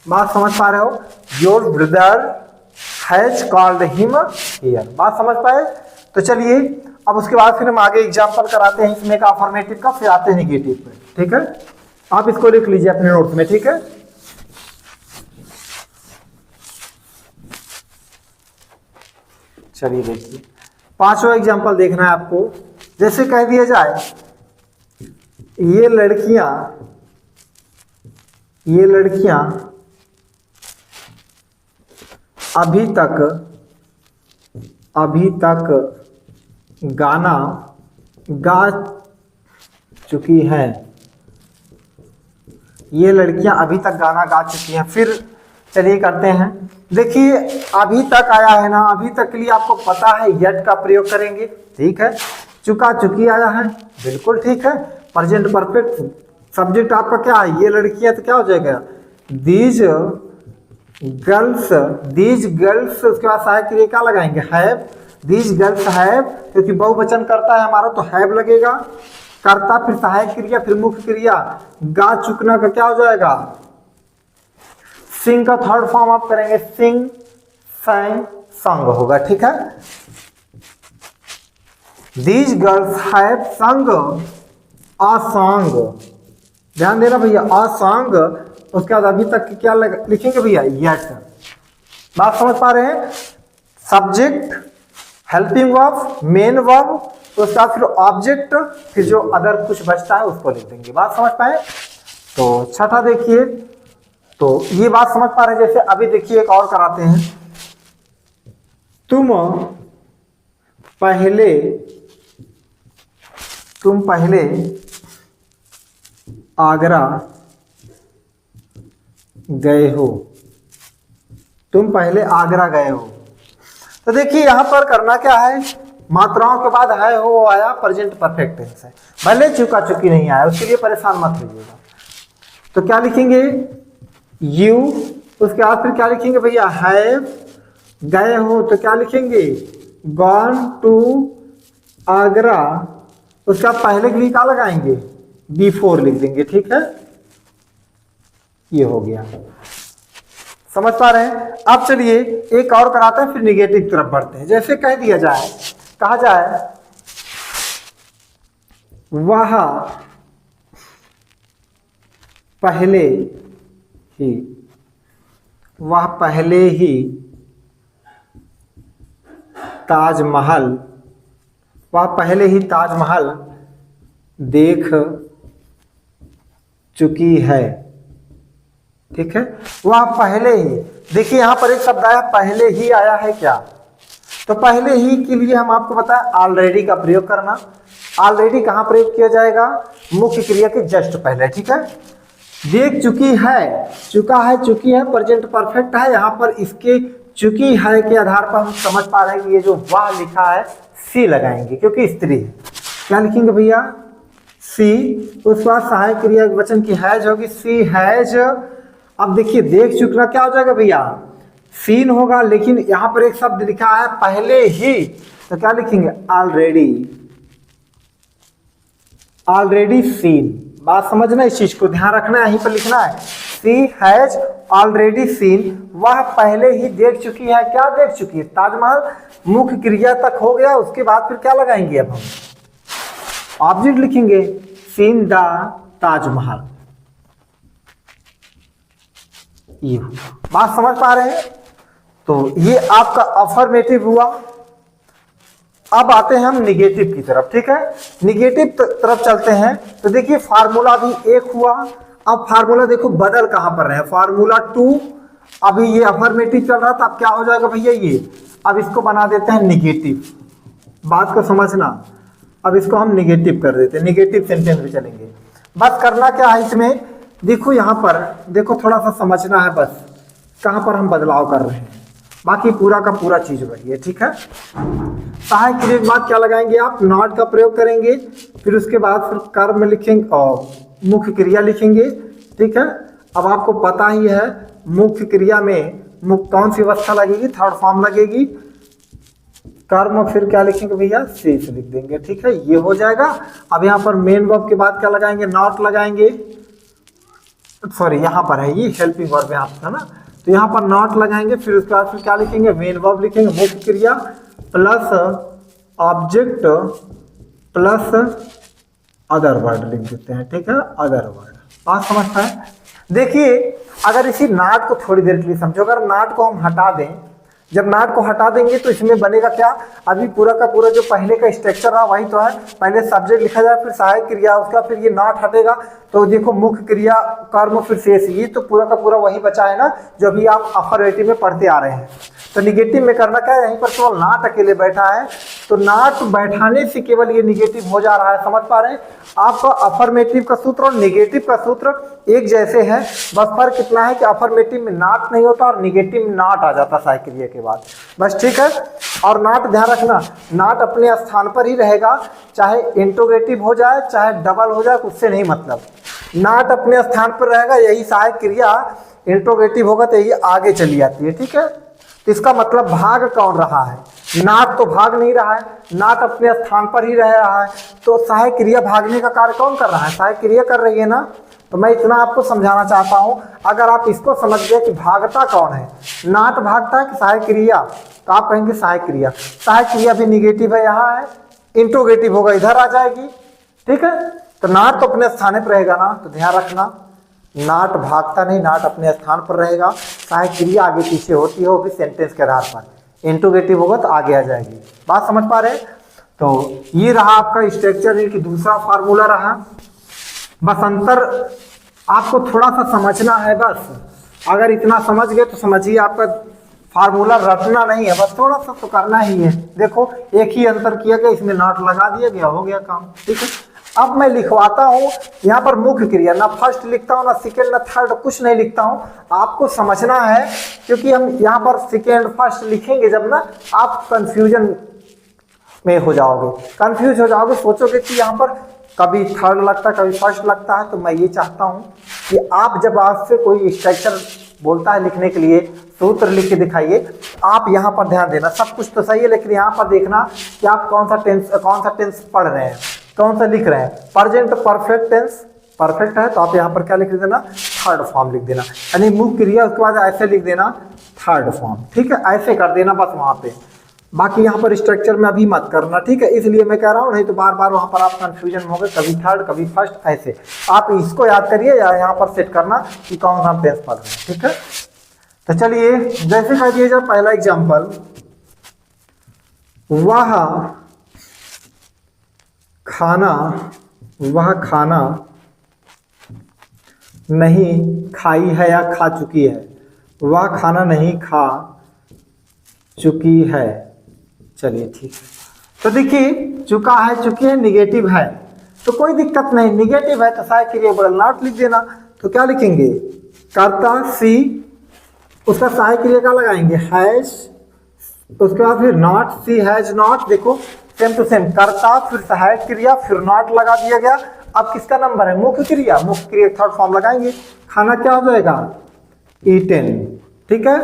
बात समझ पा रहे हो, your brother has called him here. बात समझ पाए, तो चलिए अब उसके बाद फिर हम आगे एग्जाम्पल कराते हैं इसमें का अफर्मेटिव का, फिर आते हैं नेगेटिव पे। ठीक है, आप इसको लिख लीजिए अपने नोट्स में। ठीक है, चलिए देखिए पांचवा एग्जाम्पल देखना है आपको। जैसे कह दिया जाए ये लड़कियां अभी तक गाना गा चुकी हैं, ये लड़कियां अभी तक गाना गा चुकी हैं। फिर चलिए करते हैं, देखिए अभी तक आया है ना, अभी तक के लिए आपको पता है यट का प्रयोग करेंगे। ठीक है, चुका चुकी आया है, बिल्कुल ठीक है, प्रेजेंट परफेक्ट। सब्जेक्ट आपका क्या है, ये लड़कियां, तो क्या हो जाएगा, दीज गर्ल्स, उसके बाद सहायक क्रिया क्या लगाएंगे, हैव, दीज गर्ल्स हैव, क्योंकि बहुवचन करता है हमारा तो हैव लगेगा, करता फिर सहायक क्रिया फिर मुख्य क्रिया, गा चुकना का क्या हो जाएगा, सिंग का थर्ड फॉर्म आप करेंगे, सिंग, sang, संग होगा। ठीक है, दीज गर्ल्स हैव संग अ सॉन्ग, ध्यान देना भैया, अ सॉन्ग। उसके बाद अभी तक क्या लिखेंगे भैया, यट। बात समझ पा रहे हैं, subject, helping verb, main verb, उसके बाद फिर ऑब्जेक्ट, फिर जो अदर कुछ बचता है उसको लिख देंगे। बात समझ पाए, तो छठा देखिए, तो ये बात समझ पा रहे हैं। जैसे अभी देखिए एक और कराते हैं, तुम पहले आगरा गए हो, तुम पहले आगरा गए हो। तो देखिए यहां पर करना क्या है, मात्राओं के बाद है हो आया, प्रेजेंट परफेक्ट टेंस है, भले चुका चुकी नहीं आया, उसके लिए परेशान मत होइएगा। तो क्या लिखेंगे, यू, उसके बाद फिर क्या लिखेंगे भैया, हैव, गए हो तो क्या लिखेंगे, गॉन टू आगरा, उसका पहले के लिए क्या लगाएंगे, बिफोर लिख देंगे। ठीक है, ये हो गया, समझ पा रहे हैं। अब चलिए एक और कराते हैं, फिर निगेटिव की तरफ बढ़ते हैं। जैसे कह दिया जाए, कहा जाए वह पहले ही ताजमहल देख चुकी है। ठीक है, वह पहले ही, देखिए यहां पर एक शब्द आया, पहले ही आया है क्या, तो पहले ही के लिए हम आपको बताएं ऑलरेडी का प्रयोग करना। ऑलरेडी कहाँ प्रयोग किया जाएगा? मुख्य क्रिया के जस्ट पहले, ठीक है। देख चुकी है, चुका है, चुकी है, प्रेजेंट परफेक्ट है। यहाँ पर इसके चुकी है के आधार पर हम समझ पा रहे हैं कि ये जो वह लिखा है सी लगाएंगे क्योंकि स्त्री है। क्या लिखेंगे भैया? सी। उसके बाद सहायक क्रिया वचन की हैज होगी, सी हैज। अब देखिए देख चुकना क्या हो जाएगा भैया? सीन होगा, लेकिन यहाँ पर एक शब्द लिखा है पहले ही, तो क्या लिखेंगे? ऑलरेडी। Already seen. बात समझना, इस चीज को ध्यान रखना है, यहीं पर लिखना है। सी हैज ऑलरेडी सीन, वह पहले ही देख चुकी है। क्या देख चुकी है? ताजमहल। मुख्य क्रिया तक हो गया, उसके बाद फिर क्या लगाएंगे? अब हम ऑब्जेक्ट लिखेंगे, सीन द ताजमहल। ये बात समझ पा रहे हैं? तो ये आपका अफर्मेटिव हुआ। अब आते हैं हम निगेटिव की तरफ, ठीक है। निगेटिव तरफ चलते हैं तो देखिए फार्मूला भी एक हुआ। अब फार्मूला देखो बदल कहां पर रहे, फार्मूला 2। अभी ये अफर्मेटिव चल रहा था, अब क्या हो जाएगा भैया? ये अब इसको बना देते हैं निगेटिव। बात को समझना, अब इसको हम निगेटिव कर देते हैं, निगेटिव सेंटेंस में चलेंगे। बस करना क्या है इसमें, देखो यहाँ पर देखो, थोड़ा सा समझना है बस कहां पर हम बदलाव कर रहे हैं, बाकी पूरा का पूरा चीज वही है, ठीक है। सहायक क्रिया के बाद क्या लगाएंगे आप? नॉट का प्रयोग करेंगे, फिर उसके बाद फिर कर्म लिखेंगे और मुख्य क्रिया लिखेंगे, ठीक है। अब आपको पता ही है मुख्य क्रिया में कौन सी अवस्था लगेगी? थर्ड फॉर्म लगेगी। कर्म फिर क्या लिखेंगे भैया? शेष लिख देंगे, ठीक है। ये हो जाएगा। अब यहाँ पर मेन वर्ब के बाद क्या लगाएंगे? नॉट लगाएंगे। सॉरी यहाँ पर है ये हेल्पिंग वर्ब यहाँ पर ना, तो यहाँ पर नॉट लगाएंगे। फिर उसके बाद फिर क्या लिखेंगे? मेन वर्ब लिखेंगे, मुख्य क्रिया plus object plus other word लिख देते हैं, ठीक है। Other word. बात समझता है? देखिए अगर इसी नाट को थोड़ी देर के लिए समझो, अगर नाट को हम हटा दें, जब नाट को हटा देंगे तो इसमें बनेगा क्या? अभी पूरा का पूरा जो पहले का स्ट्रक्चर रहा वही तो है। पहले सब्जेक्ट लिखा जाए, फिर सहायक क्रिया, उसका फिर ये नाट हटेगा तो देखो मुख्य क्रिया कर्म फिर शेष, ये तो पूरा का पूरा वही बचा है ना जो अभी आप अफर्मेटिव में पढ़ते आ रहे हैं। तो निगेटिव में करना क्या है? यहीं पर केवल नाट अकेले बैठा है, तो नाट बैठाने से केवल ये निगेटिव हो जा रहा है। समझ पा रहे हैं? आपका अफर्मेटिव का सूत्र और निगेटिव का सूत्र एक जैसे है, बस फर्क कितना है कि अफर्मेटिव में नाट नहीं होता और निगेटिव में नाट आ जाता सहायक क्रिया के बाद, बस, ठीक है। और नाट ध्यान रखना, नाट अपने स्थान पर ही रहेगा, चाहे इंट्रोगेटिव हो जाए चाहे डबल हो जाए, उससे नहीं मतलब। नाट अपने स्थान पर रहेगा, यही सहायक क्रिया इंट्रोगेटिव होगा तो यही आगे चली जाती है, ठीक है। तो इसका मतलब भाग कौन रहा है? नाट तो भाग नहीं रहा है, नाट अपने स्थान पर ही रह रहा है, तो सहायक क्रिया भागने का कार्य कौन कर रहा है? सहायक क्रिया कर रही है ना। तो मैं इतना आपको समझाना चाहता हूं, अगर आप इसको समझ गए कि भागता कौन है, नाट भागता है कि सहायक क्रिया, तो आप कहेंगे सहायक क्रिया। सहायक क्रिया भी निगेटिव है, यहाँ है, इंट्रोगेटिव होगा इधर आ जाएगी, ठीक है। तो नाट तो अपने स्थान पर रहेगा ना, तो ध्यान रखना नाट भागता नहीं, नाट अपने स्थान पर रहेगा। सहायक क्रिया आगे पीछे होती है, वो भी सेंटेंस के आधार पर। इंट्रोगेटिव होगा तो आगे आ जाएगी। बात समझ पा रहे हैं? तो ये रहा आपका स्ट्रक्चर की दूसरा फार्मूला रहा। बस अंतर आपको थोड़ा सा समझना है, बस अगर इतना समझ गए तो समझिए आपका फार्मूला रटना नहीं है, बस थोड़ा सा तो करना ही है। देखो एक ही अंतर किया गया, इसमें नॉट लगा दिया गया, हो गया काम, ठीक है। अब मैं लिखवाता हूं यहाँ पर मुख्य क्रिया, ना फर्स्ट लिखता हूँ ना सेकेंड ना थर्ड, कुछ नहीं लिखता हूँ, आपको समझना है, क्योंकि हम यहाँ पर सेकेंड फर्स्ट लिखेंगे जब ना, आप कंफ्यूजन में हो जाओगे, कंफ्यूज हो जाओगे, सोचोगे कि यहाँ पर कभी थर्ड लगता है कभी फर्स्ट लगता है। तो मैं ये चाहता हूँ कि आप जब आपसे कोई स्ट्रक्चर बोलता है लिखने के लिए, सूत्र लिख के दिखाइए, आप यहाँ पर ध्यान देना। सब कुछ तो सही है, लेकिन यहाँ पर देखना कि आप कौन सा टेंस पढ़ रहे हैं, कौन सा लिख रहे हैं। प्रेजेंट परफेक्ट टेंस परफेक्ट है तो आप यहाँ पर क्या लिख देना? थर्ड फॉर्म लिख देना, यानी मुख्य क्रिया उसके बाद ऐसे लिख देना थर्ड फॉर्म, ठीक है। ऐसे कर देना बस वहाँ पे, बाकी यहाँ पर स्ट्रक्चर में अभी मत करना, ठीक है। इसलिए मैं कह रहा हूँ, नहीं तो बार बार वहाँ पर आप कंफ्यूजन होंगे, कभी थर्ड कभी फर्स्ट, ऐसे आप इसको याद करिए या यहाँ पर सेट करना कि कौन सा टेंस पढ़ रहे हैं, ठीक है। तो चलिए जैसे कह दिए जाए, पहला एग्जाम्पल, वह खाना नहीं खाई है या खा चुकी है। वह खाना नहीं खा चुकी है, चलिए ठीक है। तो देखिए चुका है, चुकी है, निगेटिव है तो कोई दिक्कत नहीं, निगेटिव है तो सहायक क्रिया बदल नॉट लिख देना। तो क्या लिखेंगे, कर्ता सी, उसका सहायक क्रिया का लगाएंगे हैज, उसके बाद फिर नॉट, सी हैज नॉट, देखो सेम टू सेम, कर्ता फिर सहायक क्रिया फिर नॉट लगा दिया गया। अब किसका नंबर है, मुख्य क्रिया, मुख्य क्रिया थर्ड फॉर्म लगाएंगे, खाना क्या हो जाएगा, ईटेन, ठीक है,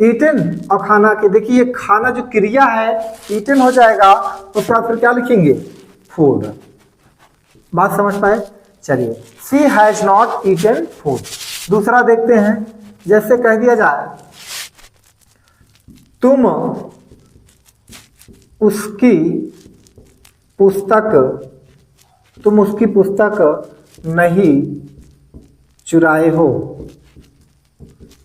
ईटेन। और खाना के देखिए खाना जो क्रिया है ईटेन हो जाएगा, उसके बाद फिर क्या लिखेंगे, फूड। बात समझ पाए, चलिए सी हैज नॉट ईटेन फूड। दूसरा देखते हैं, जैसे कह दिया जाए तुम उसकी पुस्तक नहीं चुराए हो,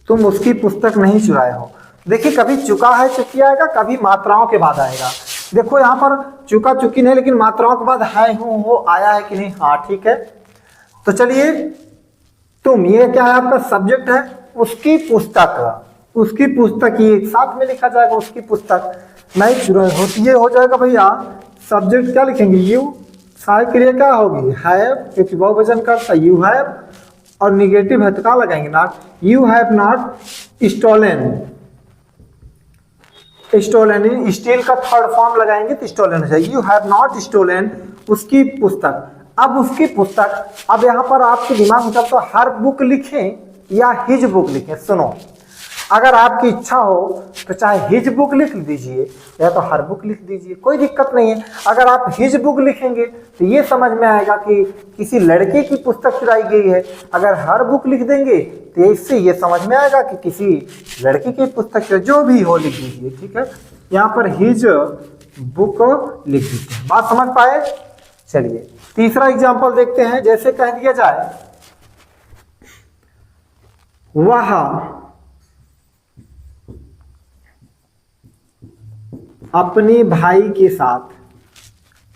तुम उसकी पुस्तक नहीं चुराए हो। देखिए कभी चुका है चुकी आएगा, कभी मात्राओं के बाद आएगा। देखो यहाँ पर चुका चुकी नहीं, लेकिन मात्राओं के बाद है हूं हो आया है कि नहीं, हाँ ठीक है। तो चलिए तुम, ये क्या है आपका सब्जेक्ट है, उसकी पुस्तक, उसकी पुस्तक, ये एक साथ में लिखा जाएगा, उसकी पुस्तक नहीं चुराए हो। ये हो जाएगा भैया सब्जेक्ट, क्या लिखेंगे, यू, सहायक क्रिया क्या होगी, हैव, क्योंकि बहुवचन करता यू हैव, और निगेटिव है तो क्या लगाएंगे, not, you have not stolen, stolen, steal का थर्ड फॉर्म लगाएंगे तो स्टोलन है, यू हैव नॉट स्टोलन उसकी पुस्तक। अब उसकी पुस्तक, अब यहाँ पर आपके दिमाग में तो हर बुक लिखें या हिज बुक लिखें। सुनो, अगर आपकी इच्छा हो तो चाहे हिज बुक लिख दीजिए या तो हर बुक लिख दीजिए, कोई दिक्कत नहीं है। अगर आप हिज बुक लिखेंगे तो ये समझ में आएगा कि किसी लड़के की पुस्तक चुराई गई है, अगर हर बुक लिख देंगे तो इससे ये समझ में आएगा कि किसी लड़की की पुस्तक, जो भी हो लिख दीजिए, ठीक है। यहाँ पर हिज बुक लिख दीजिए, बात समझ पाए। चलिए तीसरा एग्जाम्पल देखते हैं, जैसे कह दिया जाए वह अपने भाई के साथ,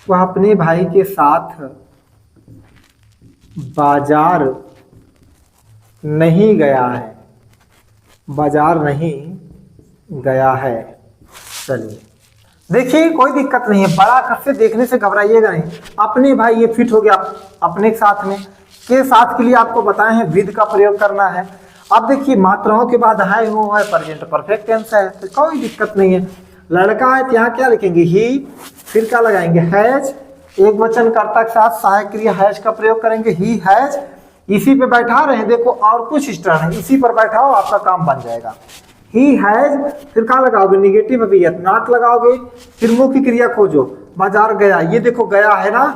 वह अपने भाई के साथ बाजार नहीं गया है, बाजार नहीं गया है। चलिए देखिए कोई दिक्कत नहीं है, बड़ा अक्षर से देखने से घबराइएगा नहीं। अपने भाई ये फिट हो गया, अपने साथ में, के साथ के लिए आपको बताए हैं विद का प्रयोग करना है। अब देखिए मात्राओं के बाद है हो है प्रेजेंट परफेक्ट टेंस है, तो कोई दिक्कत नहीं है। लड़का है तो यहाँ क्या लिखेंगे, ही, फिर क्या लगाएंगे, हैज, एक वचन कर्ता के साथ सहायक क्रिया हैज का प्रयोग करेंगे, ही हैज, इसी पे बैठा रहे हैं, देखो और कुछ स्टर्न है, इसी पर बैठाओ आपका काम बन जाएगा। ही हैज, फिर क्या लगाओगे, निगेटिव भैया नॉट लगाओगे, फिर मुख्य क्रिया खोजो, बाजार गया, ये देखो गया है ना,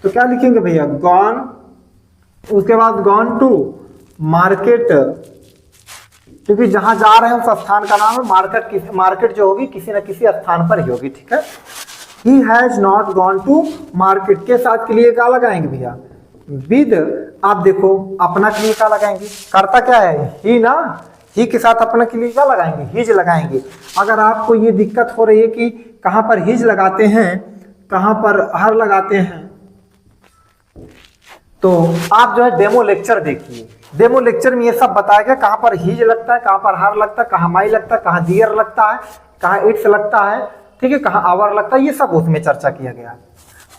तो क्या लिखेंगे भैया, गॉन, उसके बाद गॉन टू मार्केट, क्योंकि जहां जा रहे हैं उस स्थान का नाम है मार्केट, मार्केट जो होगी किसी न किसी स्थान पर ही होगी, ठीक है। He has not gone to market, के साथ के लिए क्या लगाएंगे भैया, विद। आप देखो अपना के लिए क्या लगाएंगे, कर्ता क्या है, ही ना, ही के साथ अपना के लिए क्या लगाएंगे, हिज लगाएंगे। अगर आपको ये दिक्कत हो रही है कि कहां पर हिज लगाते हैं, कहां पर हर लगाते हैं, तो आप जो है डेमो लेक्चर देखिए, डेमो लेक्चर में ये सब बताएगा कहां पर हिज लगता है, कहां पर हर लगता है, कहां माई लगता है, कहां डियर लगता है, कहां इट्स लगता है, ठीक है, कहां आवर लगता है, ये सब उसमें चर्चा किया गया है।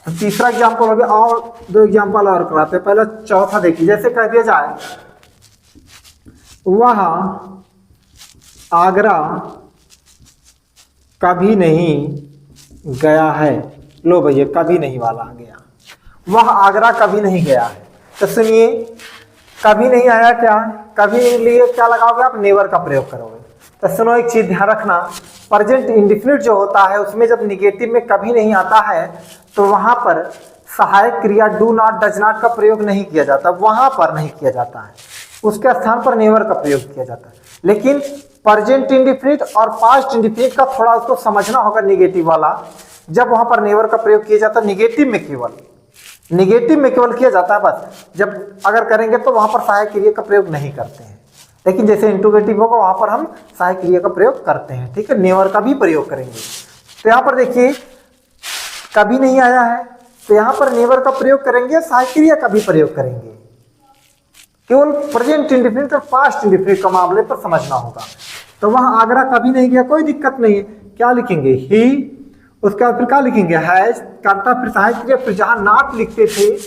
तो तीसरा एग्जाम्पल हो गया, और दो एग्जाम्पल और कराते हैं, पहला चौथा देखिए, जैसे कह दिया जाए वह आगरा कभी नहीं गया है, लो भैया कभी नहीं वाला आ गया, वह आगरा कभी नहीं गया है। तो सुनिए कभी नहीं आया, क्या कभी नहीं लिए क्या लगाओगे आप, नेवर का प्रयोग करोगे। तो सुनो एक चीज ध्यान रखना, प्रेजेंट इंडेफिनिट जो होता है उसमें जब निगेटिव में कभी नहीं आता है तो वहां पर सहायक क्रिया डू नॉट, डज नॉट का प्रयोग नहीं किया जाता, वहां पर नहीं किया जाता है, उसके स्थान पर नेवर का प्रयोग किया जाता है। लेकिन प्रेजेंट इंडेफिनिट और पास्ट इंडेफिनिट का थोड़ा उसको समझना होगा, निगेटिव वाला जब वहां पर नेवर का प्रयोग किया जाता है, निगेटिव में केवल किया जाता है बस, जब अगर करेंगे तो वहां पर सहायक क्रिया का प्रयोग नहीं करते हैं। लेकिन जैसे इंट्रोगेटिव होगा वहां पर हम सहायक क्रिया का प्रयोग करते हैं, ठीक है, नेवर का भी प्रयोग करेंगे। तो यहाँ पर देखिए कभी नहीं आया है तो यहाँ पर नेवर का प्रयोग करेंगे, सहायक क्रिया का भी प्रयोग करेंगे, केवल प्रेजेंट इंडेफिनिट और पास्ट इंडेफिनिट का मामले पर समझना होगा। तो वहां आगरा कभी नहीं गया, कोई दिक्कत नहीं है, क्या लिखेंगे, ही, उसके बाद फिर क्या लिखेंगे, हैज कर्ता फिर सहायक क्रिया, फिर जहां नॉट लिखते थे,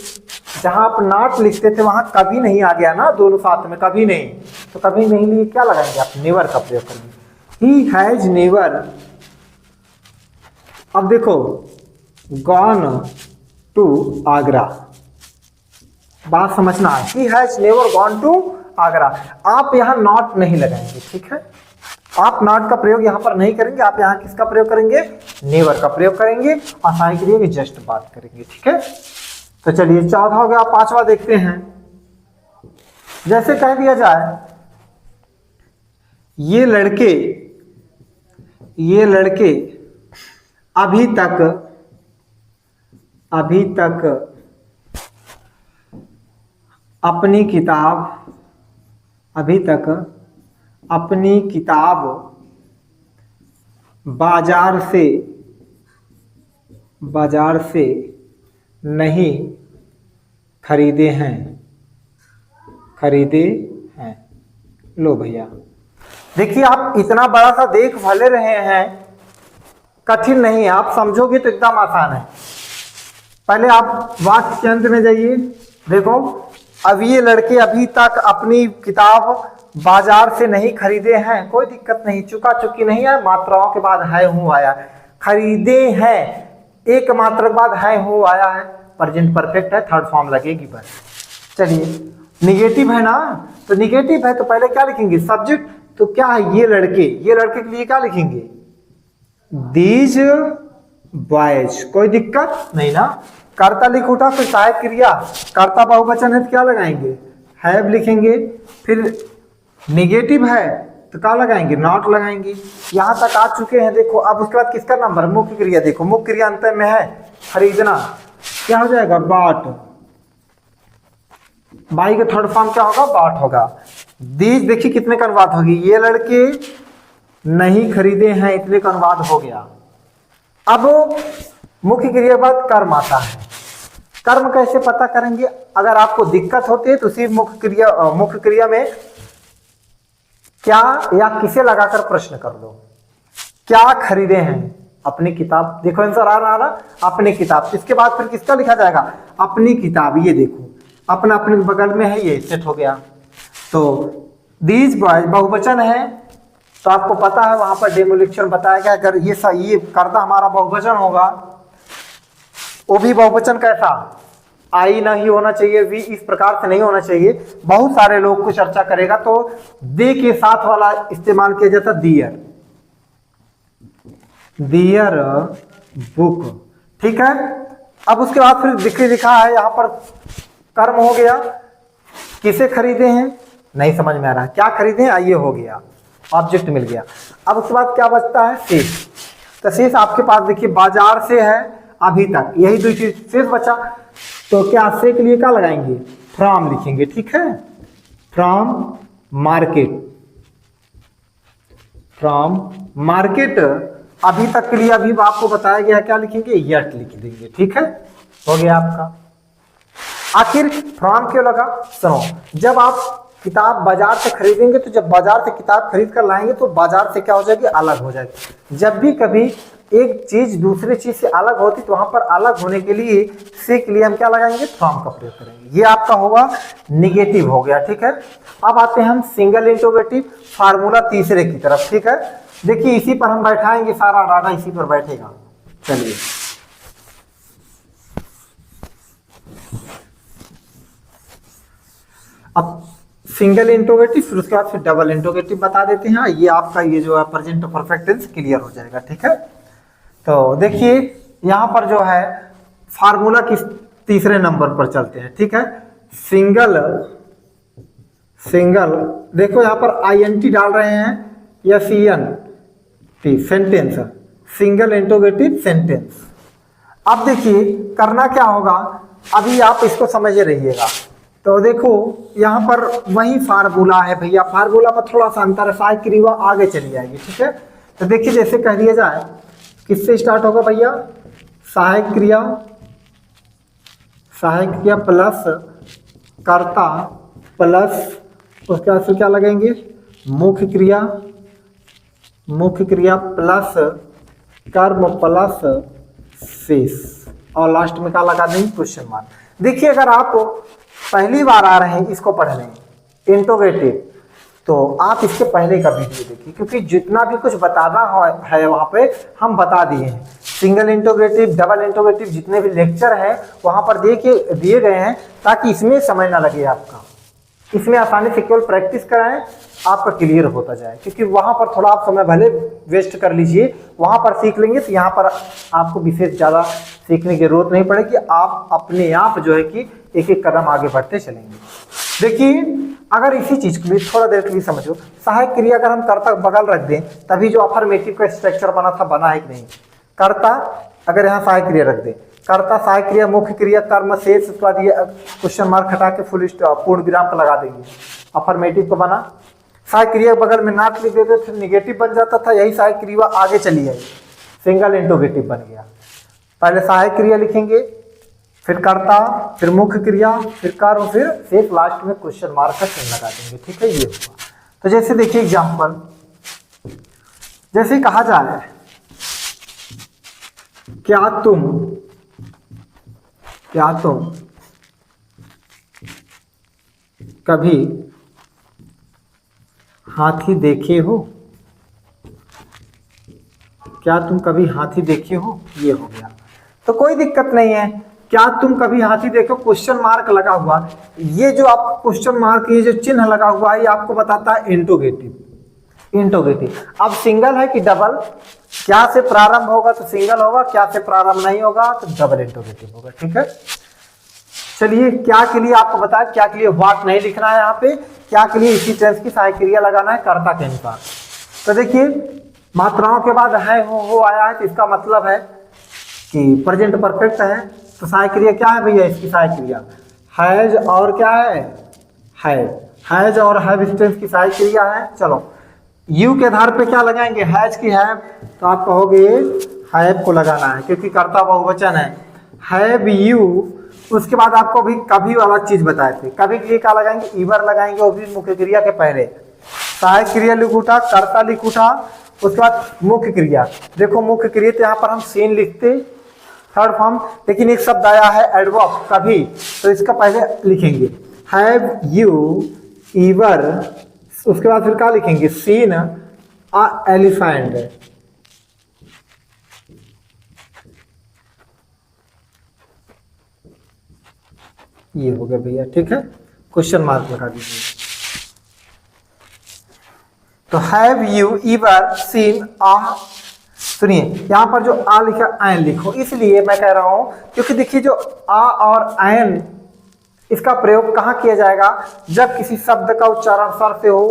जहां आप नॉट लिखते थे वहां कभी नहीं आ गया ना, दोनों साथ में कभी नहीं, तो कभी नहीं लिए क्या लगाएंगे आप, नेवर का प्रयोग करेंगे। ही हैज नेवर, अब देखो गॉन टू आगरा, बात समझना है, he has never gone to Agra, आप यहां नॉट नहीं लगाएंगे, ठीक है, आप नॉट का प्रयोग यहां पर नहीं करेंगे, आप यहां किसका प्रयोग करेंगे, नेवर का प्रयोग करेंगे और सहायक क्रिया की जस्ट बात करेंगे, ठीक है। तो चलिए चौथा हो गया, पांचवा देखते हैं। जैसे कह दिया जाए ये लड़के अभी तक अपनी किताब बाजार से नहीं खरीदे हैं। लो भैया देखिए, आप इतना बड़ा सा देख भले रहे हैं, कठिन नहीं है, आप समझोगे तो एकदम आसान है। पहले आप वाक्य के अंत में जाइए, देखो अब ये लड़के अभी तक अपनी किताब बाजार से नहीं खरीदे हैं, कोई दिक्कत नहीं, चुका चुकी नहीं है, मात्राओं के बाद है हूं आया, खरीदे हैं एक मात्रा के बाद है हूं आया है, प्रेजेंट परफेक्ट है, थर्ड फॉर्म लगेगी बस। चलिए निगेटिव है ना, तो निगेटिव है तो पहले क्या लिखेंगे, सब्जेक्ट, तो क्या है ये लड़के के लिए क्या लिखेंगे, दीज बॉयज, कोई दिक्कत नहीं ना। कर्ता लिख उठा, फिर सहायक क्रिया, कर्ता बहुवचन है तो क्या लगाएंगे, हैव लिखेंगे, फिर निगेटिव है तो क्या लगाएंगे, नॉट लगाएंगे। यहां तक आ चुके हैं, देखो अब उसके बाद किसका नंबर, मुख्य क्रिया, देखो मुख्य क्रिया अंत में है खरीदना, क्या हो जाएगा, बाट, बाई का थर्ड फॉर्म क्या होगा, बाट होगा। दीज देखिए कितने का अनुवाद होगी, ये लड़के नहीं खरीदे हैं, इतने का अनुवाद हो गया। अब मुख्य क्रिया के बाद कर्म आता है, कर्म कैसे पता करेंगे, अगर आपको दिक्कत होती है तो सिर्फ मुख्य क्रिया में क्या या किसे लगाकर प्रश्न कर दो, क्या खरीदे हैं, अपनी किताब, देखो आंसर आ रहा ना, अपनी किताब, इसके बाद फिर किसका लिखा जाएगा, अपनी किताब, ये देखो अपना अपने बगल में है, ये सेट हो गया। तो दीज बॉयज बहुवचन है तो आपको पता है वहां पर डेमोलिक्शन बताया गया, अगर ये कर्ता हमारा बहुवचन होगा, वो भी बहुवचन कैसा, आई नहीं होना चाहिए, वी इस प्रकार से नहीं होना चाहिए, बहुत सारे लोग को चर्चा करेगा तो दे के साथ वाला इस्तेमाल किया जाता, दियर बुक, ठीक है। अब उसके बाद फिर लिखा है यहाँ पर कर्म हो गया, किसे खरीदे हैं नहीं समझ में आ रहा है, क्या खरीदे हैं, आइए हो गया, ऑब्जेक्ट मिल गया। अब उसके बाद क्या बचता है, शेष, तो शेष आपके पास देखिए बाजार से है अभी तक, यही दो चीज शेष बचा, तो क्या से के लिए क्या लगाएंगे, फ्रॉम लिखेंगे, ठीक है, फ्रॉम मार्केट, अभी तक के लिए अभी आपको बताया गया क्या लिखेंगे, यट लिख देंगे, ठीक है, हो गया आपका। आखिर फ्रॉम क्यों लगा, सुनो, जब आप किताब बाजार से खरीदेंगे तो जब बाजार से किताब खरीद कर लाएंगे तो बाजार से क्या हो जाएगी, अलग हो जाएगी। जब भी कभी एक चीज दूसरे चीज से अलग होती तो वहां पर अलग होने के लिए से के लिए हम क्या लगाएंगे, फ्रॉम का प्रयोग करेंगे, ये आपका होगा निगेटिव हो गया, ठीक है। अब आते हैं हम सिंगल इंट्रोगेटिव फार्मूला तीसरे की तरफ, ठीक है। देखिए इसी पर हम बैठाएंगे, सारा डाटा इसी पर बैठेगा। चलिए अब सिंगल इंट्रोगेटिव, फिर उसके बाद फिर डबल इंट्रोगेटिव बता देते हैं, ये आपका ये जो है प्रेजेंट परफेक्ट टेंस क्लियर हो जाएगा, ठीक है। तो देखिए यहां पर जो है फार्मूला किस तीसरे नंबर पर चलते हैं, ठीक है। सिंगल देखो यहां पर INT डाल रहे हैं या SENT, sentence, single interrogative sentence. अब देखिए करना क्या होगा, अभी आप इसको समझ रहिएगा। तो देखो यहाँ पर वही फार्मूला है भैया, फार्मूला में थोड़ा सा अंतर है, सहायक क्रिया आगे चली जाएगी, ठीक है। तो देखिए जैसे कह दिया जाए, किससे स्टार्ट होगा भैया, सहायक क्रिया प्लस कर्ता प्लस उसके बाद फिर क्या लगेंगे, मुख्य क्रिया प्लस कर्म प्लस शेष, और लास्ट में क्या लगा देंगे, क्वेश्चन मार्क। देखिए अगर आप पहली बार आ रहे हैं इसको पढ़ने इंट्रोगेटिव, तो आप इसके पहले का वीडियो देखिए, क्योंकि जितना भी कुछ बताना है वहाँ पे हम बता दिए हैं। सिंगल इंट्रोगेटिव, डबल इंट्रोगेटिव, जितने भी लेक्चर हैं वहाँ पर देखिए दिए गए हैं, ताकि इसमें समय ना लगे आपका, इसमें आसानी से केवल प्रैक्टिस कराएं, आपका क्लियर होता जाए। क्योंकि वहाँ पर थोड़ा आप समय भले वेस्ट कर लीजिए, वहाँ पर सीख लेंगे तो यहाँ पर आपको विशेष ज़्यादा सीखने की जरूरत नहीं पड़ेगी, आप अपने आप जो है कि एक एक कदम आगे बढ़ते चलेंगे। देखिए अगर इसी चीज के लिए थोड़ा देर के लिए समझो, सहायक क्रिया अगर हम कर्ता बगल रख दें, तभी जो अफर्मेटिव का स्ट्रक्चर बना था, बना है कि नहीं। कर्ता अगर यहाँ सहायक क्रिया रख दें, कर्ता, सहायक क्रिया, मुख्य क्रिया, कर्म, शेष, उसके बाद ये क्वेश्चन मार्क हटा के फुल स्टॉप पूर्ण विराम पर लगा देंगे, अफर्मेटिव को बना। सहायक क्रिया बगल में नॉट लिख देते थे, निगेटिव बन जाता था, यही सहायक क्रिया आगे चली आई, सिंगल इंट्रोगेटिव बन गया। पहले सहायक क्रिया लिखेंगे, फिर कर्ता, फिर मुख्य क्रिया, फिर कर्म, फिर शेष, लास्ट में क्वेश्चन मार्क का चिन्ह लगा देंगे। ठीक है, ये हुआ। तो जैसे देखिए एग्जाम्पल, जैसे कहा जाए क्या तुम कभी हाथी देखे हो, क्या तुम कभी हाथी देखे हो, ये हो गया। तो कोई दिक्कत नहीं है, क्या तुम कभी हाथी देखो, क्वेश्चन मार्क लगा हुआ, ये जो आपको क्वेश्चन मार्क, ये जो चिन्ह लगा हुआ है, ये आपको बताता है इंट्रोगेटिव। अब सिंगल है कि डबल, क्या से प्रारंभ होगा तो सिंगल होगा, क्या से प्रारंभ नहीं होगा तो डबल इंट्रोगेटिव होगा। ठीक है, चलिए क्या के लिए आपको बताया, क्या के लिए व्हाट नहीं लिखना है यहाँ पे, क्या के लिए इसी टेंस की सहायक क्रिया लगाना है कर्ता के अनुसार। तो देखिए मात्राओं के बाद है हो आया है, तो इसका मतलब है कि प्रेजेंट परफेक्ट है। तो सहायक क्रिया क्या है भैया, इसकी सहायक क्रिया हैज और क्या है, हैज और हैव इस टेंस की सहायक क्रिया है। चलो यू के आधार पे क्या लगाएंगे, हैज की हैव, तो आप कहोगे हैव को लगाना है, क्योंकि कर्ता बहुवचन है, हैव यू। उसके बाद आपको भी कभी वाला चीज बताए थे, कभी के लिए क्या लगाएंगे, ईवर लगाएंगे, वो भी मुख्य क्रिया के पहले। सहायक क्रिया लिख उठा, कर्ता लिख उठा, उसके बाद मुख्य क्रिया। देखो मुख्य क्रिया तो यहाँ पर हम सीन लिखते थर्ड फॉर्म, लेकिन एक शब्द आया है एडवर्ब कभी, तो इसका पहले लिखेंगे हैव यू ईवर, उसके बाद फिर क्या लिखेंगे, सीन अ एलिफेंट। ये हो गया भैया। ठीक है, क्वेश्चन मार्क लगा दीजिए। तो हैव यू ईवर सीन अ, सुनिए यहाँ पर जो आ लिखा एन लिखो, इसलिए मैं कह रहा हूं क्योंकि देखिए जो आ और एन, इसका प्रयोग कहाँ किया जाएगा, जब किसी शब्द का उच्चारण स्वर से हो,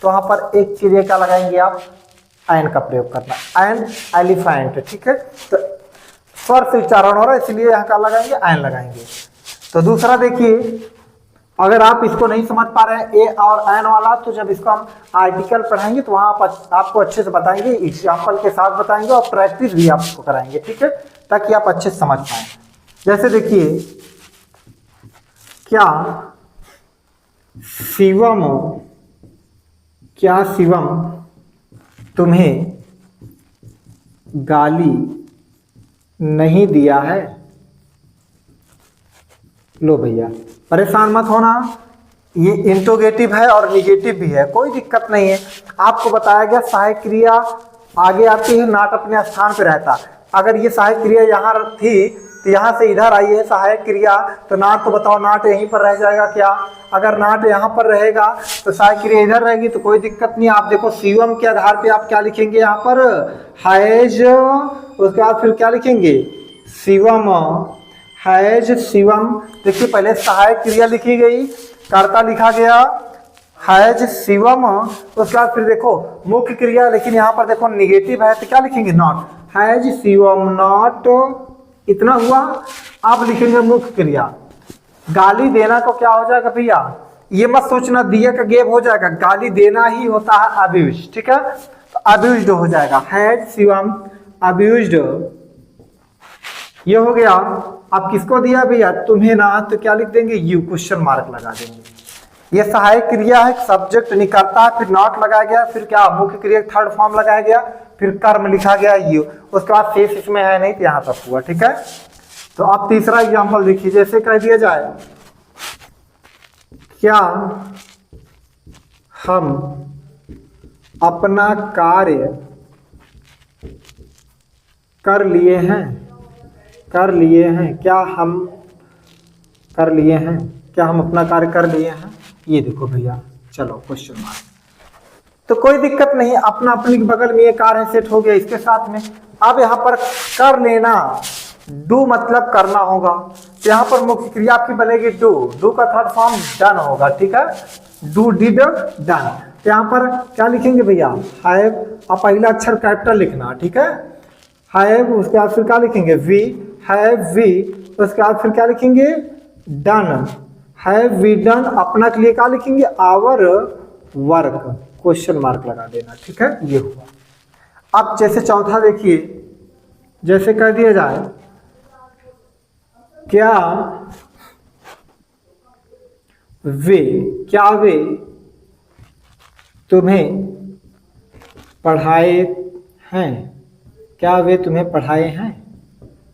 तो वहां पर एक क्रिया का लगाएंगे आप, एन का प्रयोग करना, एन एलिफेंट। ठीक है, तो स्वर से उच्चारण हो रहा है, इसलिए यहाँ का लगाएंगे, एन लगाएंगे। तो दूसरा देखिए, अगर आप इसको नहीं समझ पा रहे हैं ए और एन वाला, तो जब इसको हम आर्टिकल पढ़ाएंगे तो वहां आपको अच्छे से बताएंगे, एग्जाम्पल के साथ बताएंगे और प्रैक्टिस भी आपको कराएंगे। ठीक है, ताकि आप अच्छे से समझ पाए। जैसे देखिए, क्या शिवम तुम्हें गाली नहीं दिया है। लो भैया परेशान मत होना, ये इंट्रोगेटिव है और निगेटिव भी है, कोई दिक्कत नहीं है। आपको बताया गया सहायक क्रिया आगे आती है, नाट अपने स्थान पे रहता। अगर ये सहायक क्रिया यहाँ थी तो यहाँ से इधर आई है सहायक क्रिया, तो नाट तो बताओ, नाट यहीं पर रह जाएगा क्या। अगर नाट यहाँ पर रहेगा तो सहायक क्रिया इधर रहेगी, तो कोई दिक्कत नहीं। आप देखो शिवम के आधार पे आप क्या लिखेंगे, यहाँ पर हैज, उसके बाद फिर क्या लिखेंगे, शिवम, हैज शिवम। देखिए पहले सहायक क्रिया लिखी गई, कर्ता लिखा गया हैज शिवम, उसके बाद फिर देखो मुख्य क्रिया, लेकिन यहाँ पर देखो निगेटिव है, तो क्या लिखेंगे, नॉट, हैज शिवम नॉट, इतना हुआ। अब लिखेंगे मुख्य क्रिया, गाली देना को क्या हो जाएगा भैया, ये मत सोचना दिया का गेब हो जाएगा, गाली देना ही होता है अब्यूज। ठीक है, तो अब्यूज्ड हो जाएगा, हैज शिवम अब्यूज्ड, ये हो गया। अब किसको दिया भैया, तुम्हें ना, तो क्या लिख देंगे, यू, क्वेश्चन मार्क लगा देंगे। ये सहायक क्रिया है, सब्जेक्ट निकलता है, फिर नॉट लगाया गया, फिर क्या मुख्य क्रिया थर्ड फॉर्म लगाया गया, फिर कर्म लिखा गया यू, उसके बाद शेष इसमें है नहीं तो यहां तक हुआ। ठीक है, तो अब तीसरा एग्जांपल देखिए, जैसे कह दिया जाए क्या हम अपना कार्य कर लिए हैं, कर लिए हैं, क्या हम कर लिए हैं, क्या हम अपना कार्य कर लिए हैं। ये देखो भैया, चलो क्वेश्चन मार्क, तो कोई दिक्कत नहीं, अपना अपनी बगल में ये कार्य सेट हो गया इसके साथ में। अब यहाँ पर कर लेना, डू मतलब करना होगा, तो यहाँ पर मुख्य क्रिया आपकी बनेगी डू, डू का थर्ड फॉर्म डन होगा। ठीक है, डू डिड डन, तो यहाँ पर क्या लिखेंगे भैया, हैव, अब पहला अक्षर कैपिटल लिखना। ठीक है, हैव, उसके बाद फिर क्या लिखेंगे वी, हैव वी, उसके बाद फिर क्या लिखेंगे डन, हैव वी डन, अपना के लिए क्या लिखेंगे आवर वर्क, क्वेश्चन मार्क लगा देना। ठीक है, ये हुआ। अब जैसे चौथा देखिए, जैसे कह दिया जाए क्या वे, क्या वे तुम्हें पढ़ाए हैं, क्या वे तुम्हें पढ़ाए हैं।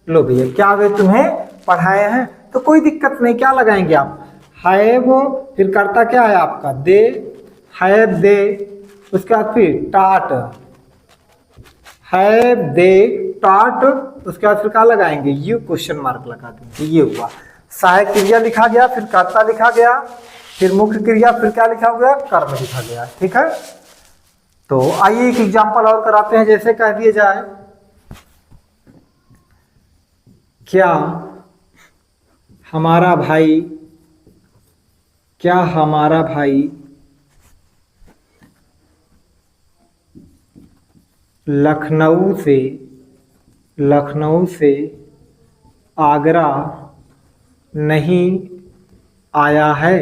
लो भैया, क्या वे तुम्हें पढ़ाए हैं, तो कोई दिक्कत नहीं, क्या लगाएंगे आप हैव, फिर करता क्या है आपका दे, हैव दे, उसके बाद फिर टाट, हैव दे टाट, उसके बाद फिर क्या लगाएंगे यू, क्वेश्चन मार्क लगा देंगे। ये हुआ, सहायक क्रिया लिखा गया, फिर कर्ता लिखा गया, फिर मुख्य क्रिया, फिर क्या लिखा गया कर्म लिखा गया। ठीक है, तो आइए एक एग्जांपल और कराते हैं, जैसे कह दिया जाए क्या हमारा भाई, क्या हमारा भाई लखनऊ से आगरा नहीं आया है।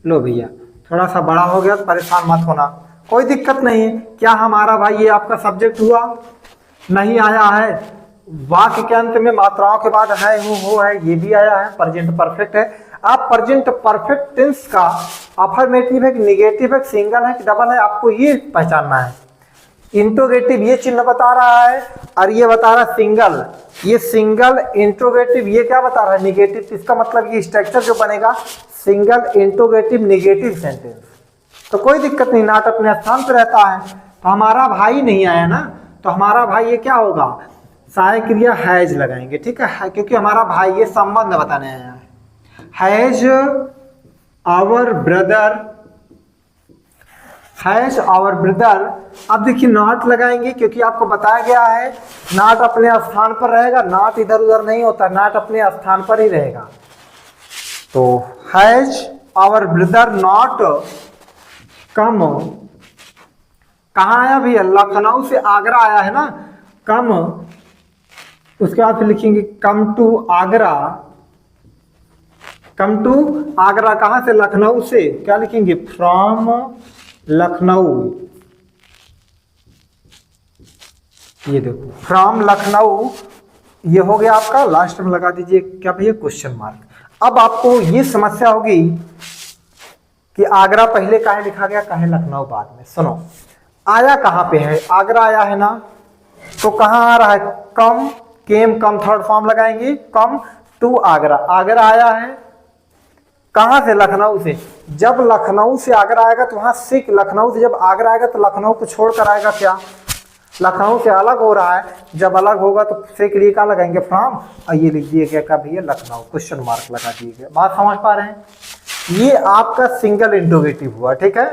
लो भैया, थोड़ा सा बड़ा हो गया तो परेशान मत होना, कोई दिक्कत नहीं है। क्या हमारा भाई, ये आपका सब्जेक्ट हुआ, नहीं आया है, वाक्य के अंत में मात्राओं के बाद है, हो है, ये भी आया है, प्रेजेंट परफेक्ट है। आप प्रेजेंट परफेक्ट टेंस का अफर्मेटिव है कि निगेटिव है, सिंगल है कि डबल है, आपको ये पहचानना है। इंट्रोगेटिव ये चिन्ह बता रहा है और ये बता रहा है सिंगल, ये सिंगल इंट्रोगेटिव, ये क्या बता रहा है निगेटिव, इसका मतलब ये स्ट्रक्चर जो बनेगा सिंगल इंट्रोगेटिव निगेटिव सेंटेंस। तो कोई दिक्कत नहीं, नाट अपने स्थान पर रहता है। तो हमारा भाई नहीं आया ना, तो हमारा भाई ये क्या होगा, सहायक क्रिया हैज लगाएंगे। ठीक है, क्योंकि हमारा भाई ये संबंध बताने आया है, has our brother, has our brother. अब देखिए नॉट लगाएंगे, क्योंकि आपको बताया गया है नॉट अपने स्थान पर रहेगा, नॉट इधर उधर नहीं होता, नॉट अपने स्थान पर ही रहेगा। तो has our brother not come, कहाँ आया भैया, लखनऊ से आगरा आया है ना, कम, उसके बाद फिर लिखेंगे come to Agra, come to Agra, कहां से, लखनऊ से, क्या लिखेंगे फ्रॉम लखनऊ, ये देखो फ्रॉम लखनऊ, ये हो गया आपका, लास्ट में लगा दीजिए क्या भैया क्वेश्चन मार्क। अब आपको ये समस्या होगी कि आगरा पहले काहे लिखा गया, काहे लखनऊ बाद में। सुनो, आया कहाँ पे है, आगरा आया है ना, तो कहाँ आ रहा है, कम, केम, कम थर्ड फॉर्म लगाएंगे, कम टू आगरा, आगरा आया है कहां से, लखनऊ से। जब लखनऊ से आगरा आएगा तो वहां से, लखनऊ से जब आगरा आएगा तो लखनऊ को छोड़कर आएगा क्या, लखनऊ से अलग हो रहा है, जब अलग होगा तो से के लिए क्या लगाएंगे फ्रॉम, और ये लिख दिए गया क्या भैया लखनऊ, क्वेश्चन मार्क लगा दिए गए। बात समझ पा रहे हैं, ये आपका सिंगल इंट्रोगेटिव हुआ। ठीक है,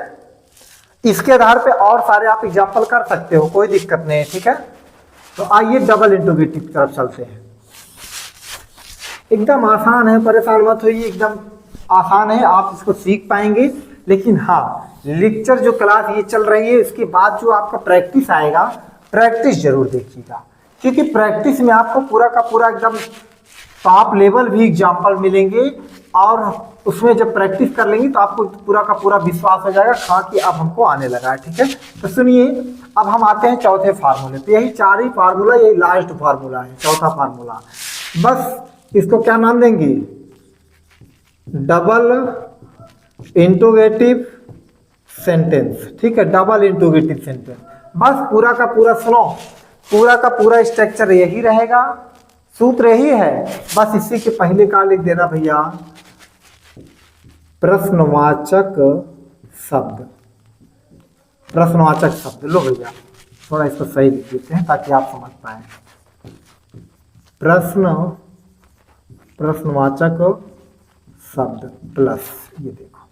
इसके आधार पे और सारे आप एग्जाम्पल कर सकते हो, कोई दिक्कत नहीं है। ठीक है, तो आइए डबल इंट्रोगेटिव की तरफ चलते हैं। एकदम आसान है, परेशान मत होइए, एकदम आसान है, आप इसको सीख पाएंगे। लेकिन हाँ, लेक्चर जो क्लास ये चल रही है, इसके बाद जो आपका प्रैक्टिस आएगा, प्रैक्टिस जरूर देखिएगा, क्योंकि प्रैक्टिस में आपको पूरा का पूरा एकदम टॉप लेवल भी एग्जाम्पल मिलेंगे, और उसमें जब प्रैक्टिस कर लेंगे तो आपको पूरा का पूरा विश्वास हो जाएगा, हाँ कि अब हमको आने लगा है। ठीक है, तो सुनिए, अब हम आते हैं चौथे फार्मूले पे। यही चार ही फार्मूला, यही लास्ट फार्मूला है, चौथा फार्मूला। बस इसको क्या नाम देंगे, डबल इंट्रोगेटिव सेंटेंस। ठीक है, डबल इंट्रोगेटिव सेंटेंस, बस पूरा का पूरा सुनो, पूरा का पूरा स्ट्रक्चर यही रहेगा, सूत्र यही है, बस इसी के पहले का लिख देना भैया प्रश्नवाचक शब्द। प्रश्नवाचक शब्द लो भैया, थोड़ा इसको सही लिख देते हैं ताकि आप समझ पाए। प्रश्नवाचक शब्द प्लस, ये देखो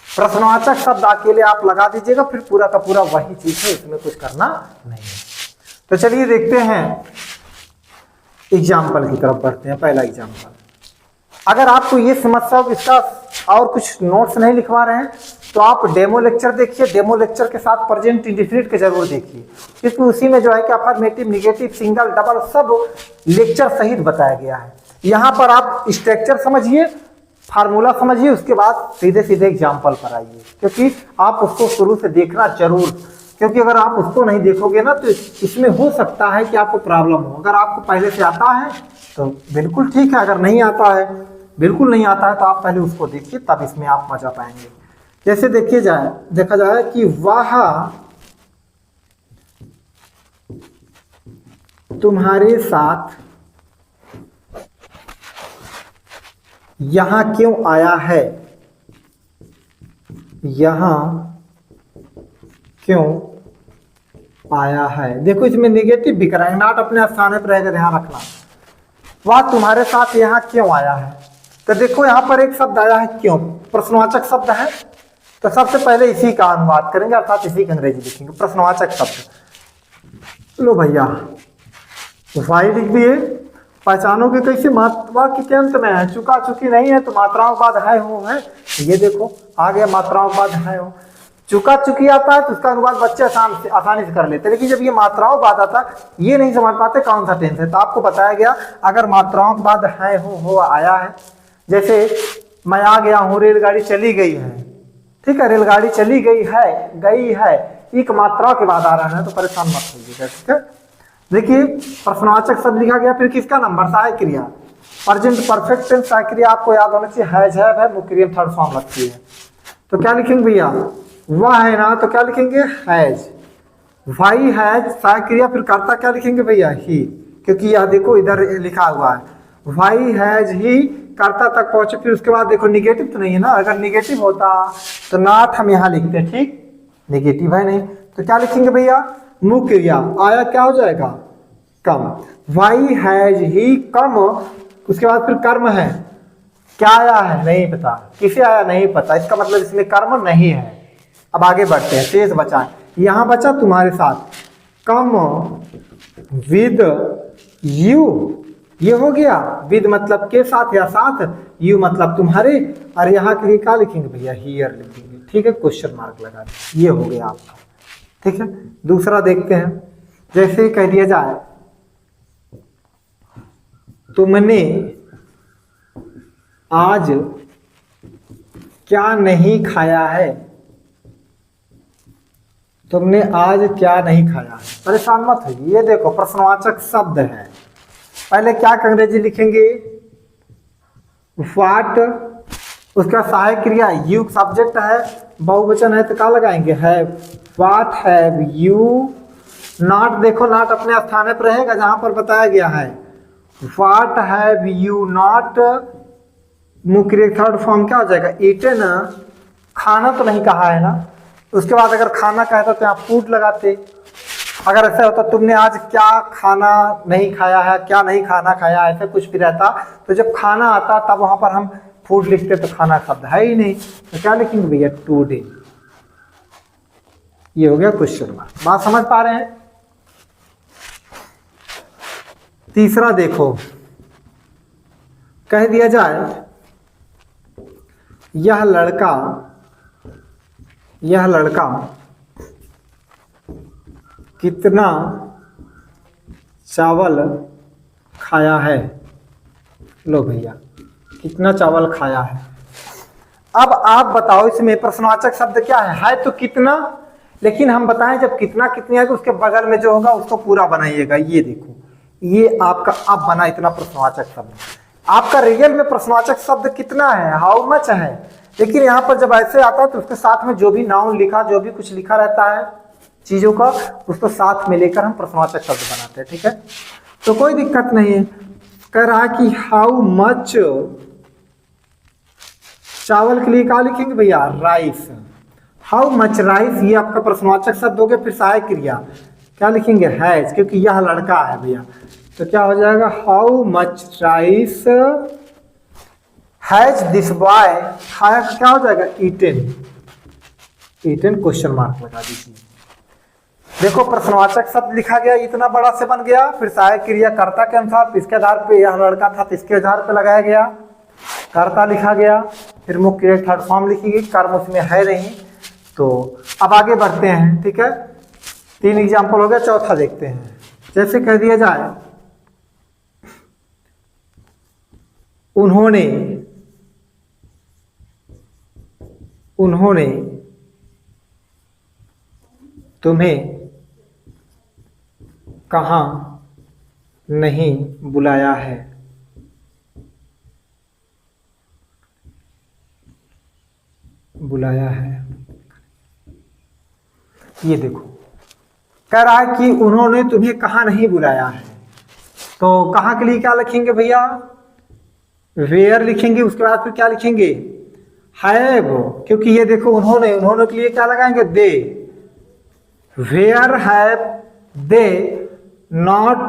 प्रश्नवाचक शब्द अकेले आप लगा दीजिएगा, फिर पूरा का पूरा वही चीज है, इसमें कुछ करना नहीं है। तो चलिए देखते हैं, एग्जाम्पल की तरफ बढ़ते हैं। पहला एग्जाम्पल, अगर आपको ये समस्या इसका और कुछ नोट्स नहीं लिखवा रहे हैं तो आप डेमो लेक्चर देखिए, डेमो लेक्चर के साथ प्रेजेंट इंडेफिनिट के जरूर देखिए, क्योंकि उसी में जो है कि अफर्मेटिव, निगेटिव, सिंगल, डबल सब लेक्चर सहित बताया गया है। यहाँ पर आप स्ट्रक्चर समझिए, फार्मूला समझिए, उसके बाद सीधे सीधे एग्जाम्पल पर आइए, क्योंकि आप उसको शुरू से देखना जरूर, क्योंकि अगर आप उसको नहीं देखोगे ना तो इसमें हो सकता है कि आपको प्रॉब्लम हो। अगर आपको पहले से आता है तो बिल्कुल ठीक है, अगर नहीं आता है, बिल्कुल नहीं आता है, तो आप पहले उसको देखिए, तब इसमें आप मजा पाएंगे। जैसे देखा जाए कि वह तुम्हारे साथ यहां क्यों आया है, यहां क्यों आया है। देखो इसमें नेगेटिव भी कराएंगे, नॉट अपने स्थान पर रहेगा, ध्यान रखना। वह तुम्हारे साथ यहाँ क्यों आया है, तो देखो यहाँ पर एक शब्द आया है क्यों, प्रश्नवाचक शब्द है, तो सबसे पहले इसी का अनुवाद करेंगे, अर्थात इसी का अंग्रेजी लिखेंगे, प्रश्नवाचक शब्द। लो भैया वाई लिख दिए, पहचानोगे कैसे, वाक्य के अंत में है, चुका चुकी नहीं है तो मात्राओं के बाद है हो है, ये देखो आ गया मात्राओं के बाद है हो। चुका चुकी आता है तो उसका अनुवाद बच्चे आसानी से कर लेते हैं, लेकिन जब ये मात्राओं बाद आता है ये नहीं समझ पाते कौन सा टेंस है। तो आपको बताया गया अगर मात्राओं के बाद है हो आया है, जैसे मैं आ गया हूँ, रेलगाड़ी चली गई है, ठीक है, रेलगाड़ी चली गई है, एक मात्रा के बाद आ रहा है तो परेशान मत होइएगा, ठीक है। देखिए प्रश्नवाचक शब्द लिखा गया, फिर किसका नंबर, सहायक क्रिया, प्रेजेंट परफेक्ट टेंस सहायक क्रिया आपको याद होना चाहिए, है, मुख्य क्रिया थर्ड फॉर्म लगती है। तो क्या लिखेंगे भैया, वह है ना, तो क्या लिखेंगे हैज, वाई हैज सहायक क्रिया, फिर कर्ता क्या लिखेंगे भैया ही, क्योंकि यह देखो इधर लिखा हुआ है वाई हैज ही, कर्ता तक पहुंचे, फिर उसके बाद देखो निगेटिव तो नहीं है ना, अगर निगेटिव होता तो नॉट हम यहाँ लिखते, ठीक, निगेटिव है नहीं, तो क्या लिखेंगे भैया, मुख्य क्रिया आया क्या हो जाएगा, कम, वाई हैज ही कम, उसके बाद फिर कर्म है, क्या आया है नहीं पता, किसे आया नहीं पता, इसका मतलब इसमें कर्म नहीं है। अब आगे बढ़ते हैं, शेष बचा, यहां बचा तुम्हारे साथ, कम विद यू, ये हो गया, विद मतलब के साथ या साथ, यू मतलब तुम्हारे, और यहाँ के लिए क्या लिखेंगे भैया, हियर लिखेंगे, ठीक है, क्वेश्चन मार्क लगा दें, ये हो गया आपका, ठीक है। दूसरा देखते हैं, जैसे कह दिया जाए तुमने आज क्या नहीं खाया है, तुमने आज क्या नहीं खाया, परेशान मत होइए, ये देखो प्रश्नवाचक शब्द है, पहले क्या अंग्रेजी लिखेंगे, व्हाट, उसका सहायक क्रिया यू सब्जेक्ट है, बहुवचन है तो क्या लगाएंगे है, व्हाट हैव यू नॉट, देखो नॉट अपने स्थान पर रहेगा जहां पर बताया गया है, व्हाट हैव यू नॉट, मुख्य थर्ड फॉर्म क्या हो जाएगा, ईटन, खाना तो नहीं कहा है ना, उसके बाद अगर खाना कहता तो यहाँ फूड लगाते, अगर ऐसा होता तुमने आज क्या खाना नहीं खाया है, क्या नहीं खाना खाया, ऐसा कुछ भी रहता, तो जब खाना आता तब वहां पर हम फूड लिखते, तो खाना शब्द है ही नहीं, तो क्या लिखेंगे भैया, टुडे, ये हो गया क्वेश्चन मार्क, बात समझ पा रहे हैं। तीसरा देखो, कह दिया जाए यह लड़का कितना चावल खाया है, लो भैया कितना चावल खाया है। अब आप बताओ इसमें प्रश्नवाचक शब्द क्या है तो कितना, लेकिन हम बताएं जब कितना कितनी आएगा उसके बगल में जो होगा उसको पूरा बनाइएगा, ये देखो ये आपका अब बना इतना प्रश्नवाचक शब्द, आपका रियल में प्रश्नवाचक शब्द कितना है, हाउ मच है, लेकिन यहाँ पर जब ऐसे आता है तो उसके साथ में जो भी नाउन लिखा, जो भी कुछ लिखा रहता है चीजों का उसको साथ में लेकर हम प्रश्नवाचक शब्द बनाते हैं। ठीक है, तो कोई दिक्कत नहीं है। कह रहा है कि हाउ मच, चावल के लिए क्या लिखेंगे भैया, राइस। हाउ मच राइस, ये आपका प्रश्नवाचक शब्द हो गया। फिर सहायक क्रिया क्या लिखेंगे, हैज, क्योंकि यह लड़का है भैया। तो क्या हो जाएगा, how much rice has this boy, खाया क्या हो जाएगा, ईटेन। ईटेन क्वेश्चन मार्क लगा दीजिए। देखो प्रश्नवाचक शब्द लिखा गया, इतना बड़ा से बन गया। फिर सहायक क्रिया कर्ता के अनुसार, इसके आधार पे यह लड़का था तो इसके आधार पे लगाया गया, कर्ता लिखा गया। फिर मुख्य क्रिया थर्ड फॉर्म लिखी गई, कर्म उसमें है नहीं। तो अब आगे बढ़ते हैं। ठीक है, 3 एग्जाम्पल हो गया, चौथा देखते हैं। जैसे कह दिया जाए उन्होंने तुम्हें कहाँ नहीं बुलाया है। ये देखो कह रहा है कि उन्होंने तुम्हें कहाँ नहीं बुलाया है। तो कहाँ के लिए क्या लिखेंगे भैया, वेयर लिखेंगे। उसके बाद फिर क्या लिखेंगे, हैव, क्योंकि ये देखो उन्होंने के लिए क्या लगाएंगे, दे। वेयर हैव दे नॉट,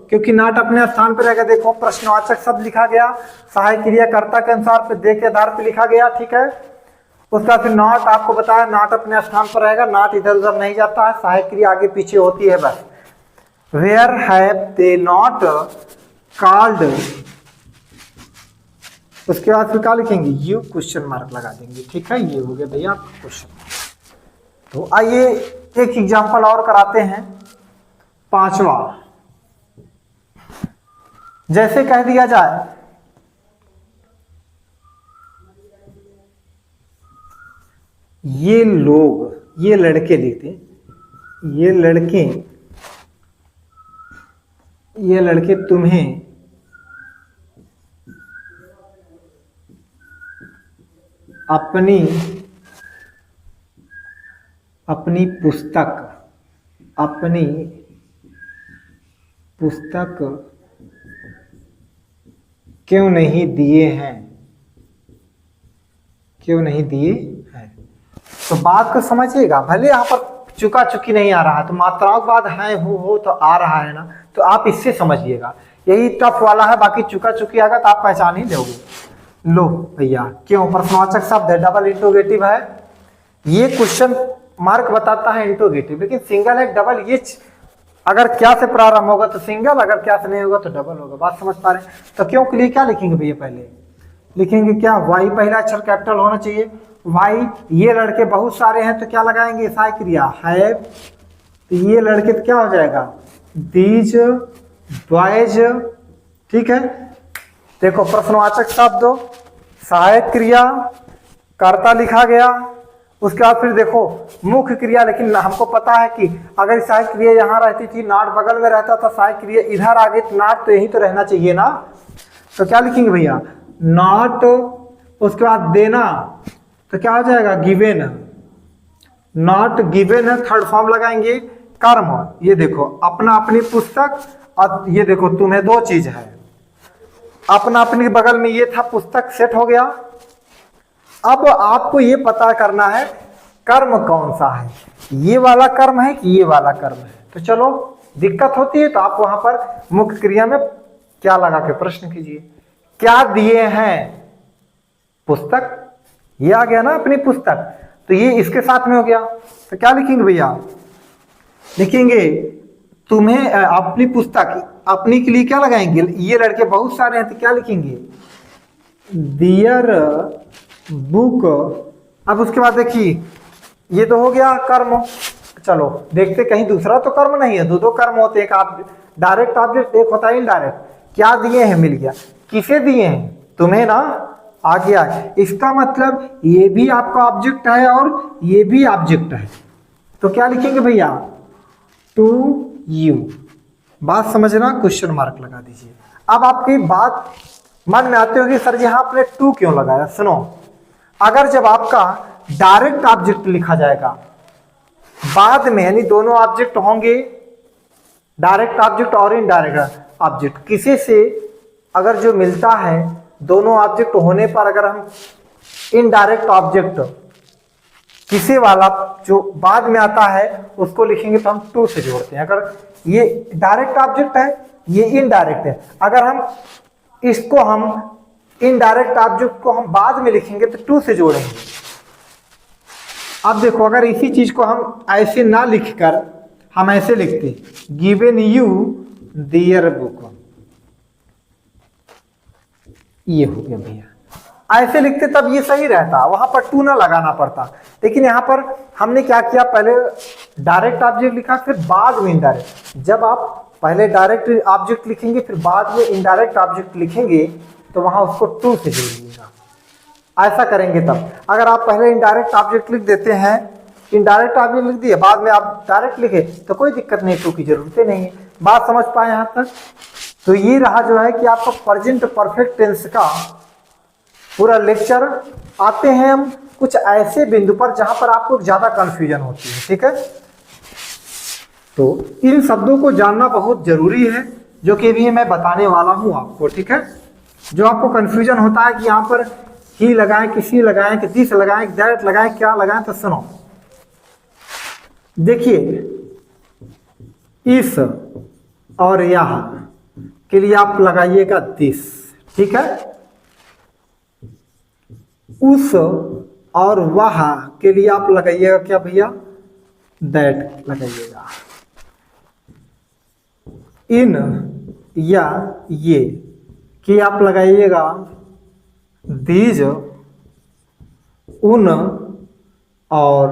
क्योंकि नॉट अपने स्थान पर रहेगा। देखो प्रश्नवाचक शब्द लिखा गया, सहायक क्रिया कर्ता के अनुसार पे दे के आधार पे लिखा गया। ठीक है, उसका फिर नॉट आपको बताया, नॉट अपने स्थान पर रहेगा, नॉट इधर उधर नहीं जाता है, सहायक क्रिया आगे पीछे होती है बस। Where have they not called, उसके बाद फिर क्या लिखेंगे, यू क्वेश्चन मार्क लगा देंगे। ठीक है, ये हो गया भैया आपका क्वेश्चन। तो आइए एक एग्जांपल और कराते हैं, 5वां। जैसे कह दिया जाए ये लोग, ये लड़के लिखते, ये लड़के तुम्हें अपनी पुस्तक क्यों नहीं दिए हैं। तो बात को समझिएगा, भले यहाँ पर चुका चुकी नहीं आ रहा है, तो मात्राओं के बाद है हो तो आ रहा है ना, तो आप इससे समझिएगा। यही टफ वाला है, बाकी चुका चुकी आएगा तो आप पहचान ही लोगे। लो भैया, क्यों, प्रश्नवाचक शब्द है, डबल इंट्रोगेटिव है। ये क्वेश्चन मार्क बताता है इंट्रोगेटिव, लेकिन सिंगल है, डबल, ये अगर क्या से प्रारंभ होगा तो सिंगल, अगर क्या से नहीं होगा तो डबल होगा। बात समझ पा रहे हैं। तो क्यों के लिए क्या लिखेंगे भैया, पहले लिखेंगे क्या, वाई, पहला अक्षर कैपिटल होना चाहिए। वाई, ये लड़के बहुत सारे हैं तो क्या लगाएंगे, सहायक क्रिया हैव। तो ये लड़के तो क्या हो जाएगा, दीज बॉयज। ठीक है, देखो प्रश्नवाचक शब्द, सहायक क्रिया, कर्ता लिखा गया। उसके बाद फिर देखो मुख्य क्रिया, लेकिन हमको पता है कि अगर सहायक क्रिया यहाँ रहती थी, नाट बगल में रहता था, सहायक क्रिया इधर आ गई, नाट तो यही तो रहना चाहिए ना। तो क्या लिखेंगे भैया, नॉट, उसके बाद देना, तो क्या हो जाएगा, गिवेन। नॉट गिवेन है, थर्ड फॉर्म लगाएंगे। कर्म, ये देखो अपना अपनी पुस्तक, और ये देखो तुम्हें 2 चीज है, अपना अपनी बगल में ये था, पुस्तक सेट हो गया। अब आपको ये पता करना है कर्म कौन सा है, ये वाला कर्म है कि ये वाला कर्म है। तो चलो दिक्कत होती है तो आप वहां पर मुख्य क्रिया में क्या लगा के प्रश्न कीजिए, क्या दिए हैं, पुस्तक, ये आ गया ना अपनी पुस्तक, तो ये इसके साथ में हो गया। तो क्या लिखेंगे भैया, लिखेंगे तुम्हें अपनी पुस्तक, अपनी के लिए क्या लगाएंगे, ये लड़के बहुत सारे हैं तो क्या लिखेंगे, दियर बुक। अब उसके बाद देखिए ये तो हो गया कर्म। चलो देखते कहीं दूसरा तो कर्म नहीं है, 2 कर्म होते हैं, एक डायरेक्ट ऑब्जेक्ट, एक होता है इनडायरेक्ट। क्या दिए हैं, मिल गया, किसे दिए हैं, तुम्हें ना, आ गया। इसका मतलब ये भी आपका ऑब्जेक्ट है और ये भी ऑब्जेक्ट है, तो क्या लिखेंगे भैया, टू यू। बात समझना, क्वेश्चन मार्क लगा दीजिए। अब आपकी बात मन में आती होगी, सर जी हाँ आपने टू क्यों लगाया। सुनो, अगर जब आपका डायरेक्ट ऑब्जेक्ट लिखा जाएगा बाद में यानी दोनों ऑब्जेक्ट होंगे, डायरेक्ट ऑब्जेक्ट और इनडायरेक्ट ऑब्जेक्ट, किसी से अगर जो मिलता है दोनों ऑब्जेक्ट होने पर अगर हम इनडायरेक्ट ऑब्जेक्ट किसी वाला जो बाद में आता है उसको लिखेंगे तो हम टू से जोड़ते हैं। अगर ये डायरेक्ट ऑब्जेक्ट है, ये इनडायरेक्ट है, अगर हम इसको हम इनडायरेक्ट ऑब्जेक्ट को हम बाद में लिखेंगे तो टू से जोड़ेंगे। अब देखो अगर इसी चीज को हम ऐसे ना लिखकर हम ऐसे लिखते, गिवन यू दियर बुक, ये हो गया भैया, ऐसे लिखते तब ये सही रहता, वहां पर टू ना लगाना पड़ता। लेकिन यहाँ पर हमने क्या किया, पहले डायरेक्ट ऑब्जेक्ट लिखा फिर बाद में इनडायरेक्ट। जब आप पहले डायरेक्ट ऑब्जेक्ट लिखेंगे फिर बाद में इनडायरेक्ट ऑब्जेक्ट लिखेंगे तो वहां उसको टू से जोड़िएगा, ऐसा करेंगे तब। अगर आप पहले इनडायरेक्ट ऑब्जेक्ट लिख देते हैं, इनडायरेक्ट ऑब्जेक्ट लिख दिए बाद में आप डायरेक्ट लिखे तो कोई दिक्कत नहीं, टू की जरूरत नहीं है। बात समझ पाए यहाँ तक? तो ये रहा जो है कि आपका प्रेजेंट परफेक्ट टेंस का पूरा लेक्चर। आते हैं हम कुछ ऐसे बिंदु पर जहां पर आपको ज्यादा कंफ्यूजन होती है, ठीक है। तो इन शब्दों को जानना बहुत जरूरी है, जो कि भी मैं बताने वाला हूं आपको, ठीक है। जो आपको कंफ्यूजन होता है कि यहाँ पर ही लगाएं कि सी लगाएं कि दिस लगाएं कि दैट लगाएं क्या लगाएं, तो सुनो देखिए, इस और यह के लिए आप लगाइएगा दिस, ठीक है। उस और वह के लिए आप लगाइएगा क्या भैया, दैट लगाइएगा। इन या ये कि आप लगाइएगा दीज, उन और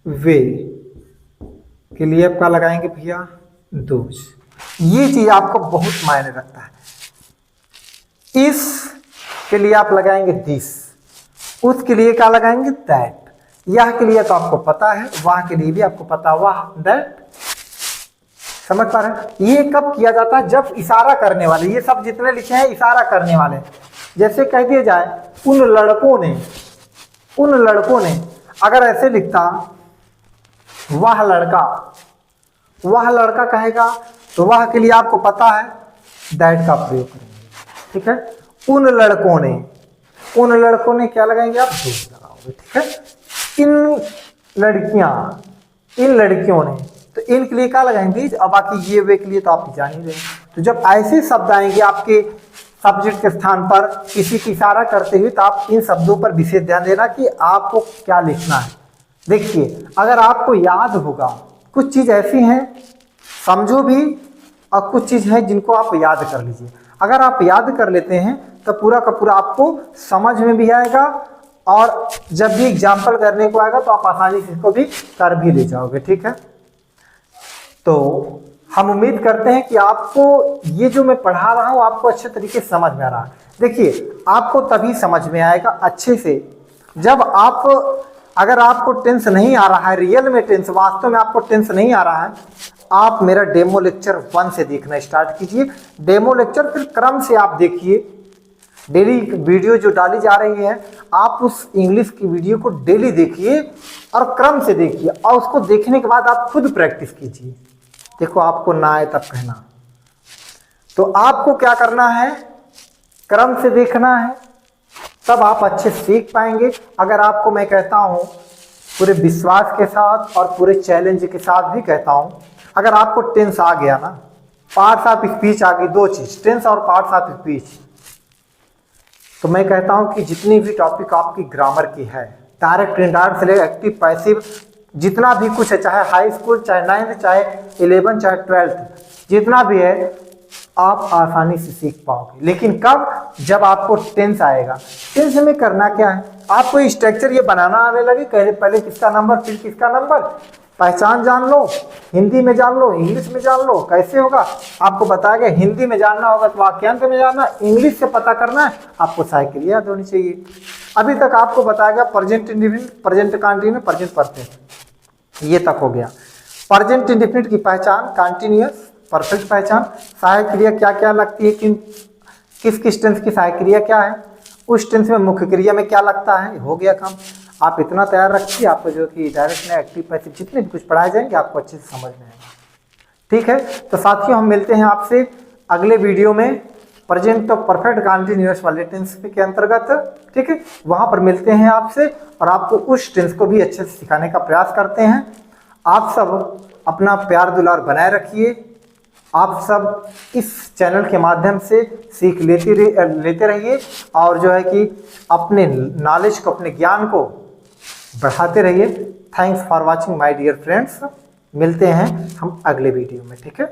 वे के लिए आपका लगाएंगे भैया दोज। ये चीज आपको बहुत मायने रखता है। इस के लिए आप लगाएंगे दिस, उसके लिए क्या लगाएंगे दैट, यह के लिए तो आपको पता है, वह के लिए भी आपको पता, वह दैट। समझ पा रहे हैं? ये कब किया जाता है, जब इशारा करने वाले, ये सब जितने लिखे हैं इशारा करने वाले। जैसे कह दिया जाए उन लड़कों ने, उन लड़कों ने, अगर ऐसे लिखता वह लड़का, वह लड़का कहेगा तो वह के लिए आपको पता है दैट का प्रयोग करेंगे, ठीक है। उन लड़कों ने, उन लड़कों ने क्या लगाएंगे आप, दोज लगाओगे, ठीक है। इन लड़कियां, इन लड़कियों ने, तो इन के लिए क्या लगाएंगे, और बाकी ये वे के लिए तो आप जान ही रहे। तो जब ऐसे शब्द आएंगे आपके सब्जेक्ट के स्थान पर किसी की इशारा करते हुए, तो आप इन शब्दों पर विशेष ध्यान देना कि आपको क्या लिखना है। देखिए अगर आपको याद होगा, कुछ चीज ऐसी हैं समझो भी, और कुछ चीज है जिनको आप याद कर लीजिए। अगर आप याद कर लेते हैं तो पूरा का पूरा आपको समझ में भी आएगा, और जब भी एग्जाम्पल करने को आएगा तो आप आसानी से इसको भी कर भी ले जाओगे, ठीक है। तो हम उम्मीद करते हैं कि आपको ये जो मैं पढ़ा रहा हूँ आपको अच्छे तरीके से समझ में आ रहा है। देखिए आपको तभी समझ में आएगा अच्छे से जब आप, अगर आपको टेंस नहीं आ रहा है, रियल में टेंस, वास्तव में आपको टेंस नहीं आ रहा है, आप मेरा डेमो लेक्चर 1 से देखना स्टार्ट कीजिए। डेमो लेक्चर फिर क्रम से आप देखिए, डेली वीडियो जो डाली जा रही है आप उस इंग्लिश की वीडियो को डेली देखिए और क्रम से देखिए, और उसको देखने के बाद आप खुद प्रैक्टिस कीजिए। देखो आपको ना आए तब कहना। तो आपको क्या करना है, क्रम से देखना है, तब आप अच्छे सीख पाएंगे। अगर आपको मैं कहता हूँ पूरे विश्वास के साथ और पूरे चैलेंज के साथ भी कहता हूँ, अगर आपको टेंस आ गया ना, पार्ट्स ऑफ स्पीच आ गई, दो चीज टेंस और पार्ट्स ऑफ स्पीच, तो मैं कहता हूँ कि जितनी भी टॉपिक आपकी ग्रामर की है, डायरेक्ट इनडायरेक्ट से लेकर एक्टिव पैसिव, जितना भी कुछ है, चाहे हाई स्कूल, चाहे 9th, चाहे 11, चाहे 12th, जितना भी है आप आसानी से सीख पाओगे। लेकिन कब, जब आपको टेंस आएगा। टेंस में करना क्या है, आपको स्ट्रक्चर ये बनाना आने लगे, पहले किसका नंबर फिर किसका नंबर, पहचान जान लो, हिंदी में जान लो, इंग्लिश में जान लो। कैसे होगा आपको बताया गया, हिंदी में जानना होगा तो वाक्यांश में जानना, इंग्लिश से पता करना है, आपको साइकिल याद होनी चाहिए। अभी तक आपको बताया गया present indefinite, present continuous, present perfect, ये तक हो गया। प्रेजेंट इंडेफिनिट की पहचान, कंटीन्यूअस, परफेक्ट पहचान, सहायक क्रिया क्या क्या लगती है, किस किस टेंस की सहायक क्रिया क्या है, उस टेंस में मुख्य क्रिया में क्या लगता है, हो गया काम। आप इतना तैयार रखिए, आपको जो कि डायरेक्ट में एक्टिव पैसिव जितने भी कुछ पढ़ाए जाएंगे आपको अच्छे से समझ में आएगा। ठीक है, तो साथियों हम मिलते हैं आपसे अगले वीडियो में प्रेजेंट तो परफेक्ट कंटीन्यूअस वाले टेंस के अंतर्गत। ठीक है, वहां पर मिलते हैं आपसे और आपको उस टेंस को भी अच्छे से सिखाने का प्रयास करते हैं। आप सब अपना प्यार दुलार बनाए रखिए। आप सब इस चैनल के माध्यम से सीख लेते रहिए और जो है कि अपने नॉलेज को, अपने ज्ञान को बढ़ाते रहिए। Thanks for watching my dear friends. मिलते हैं हम अगले वीडियो में। ठीक है।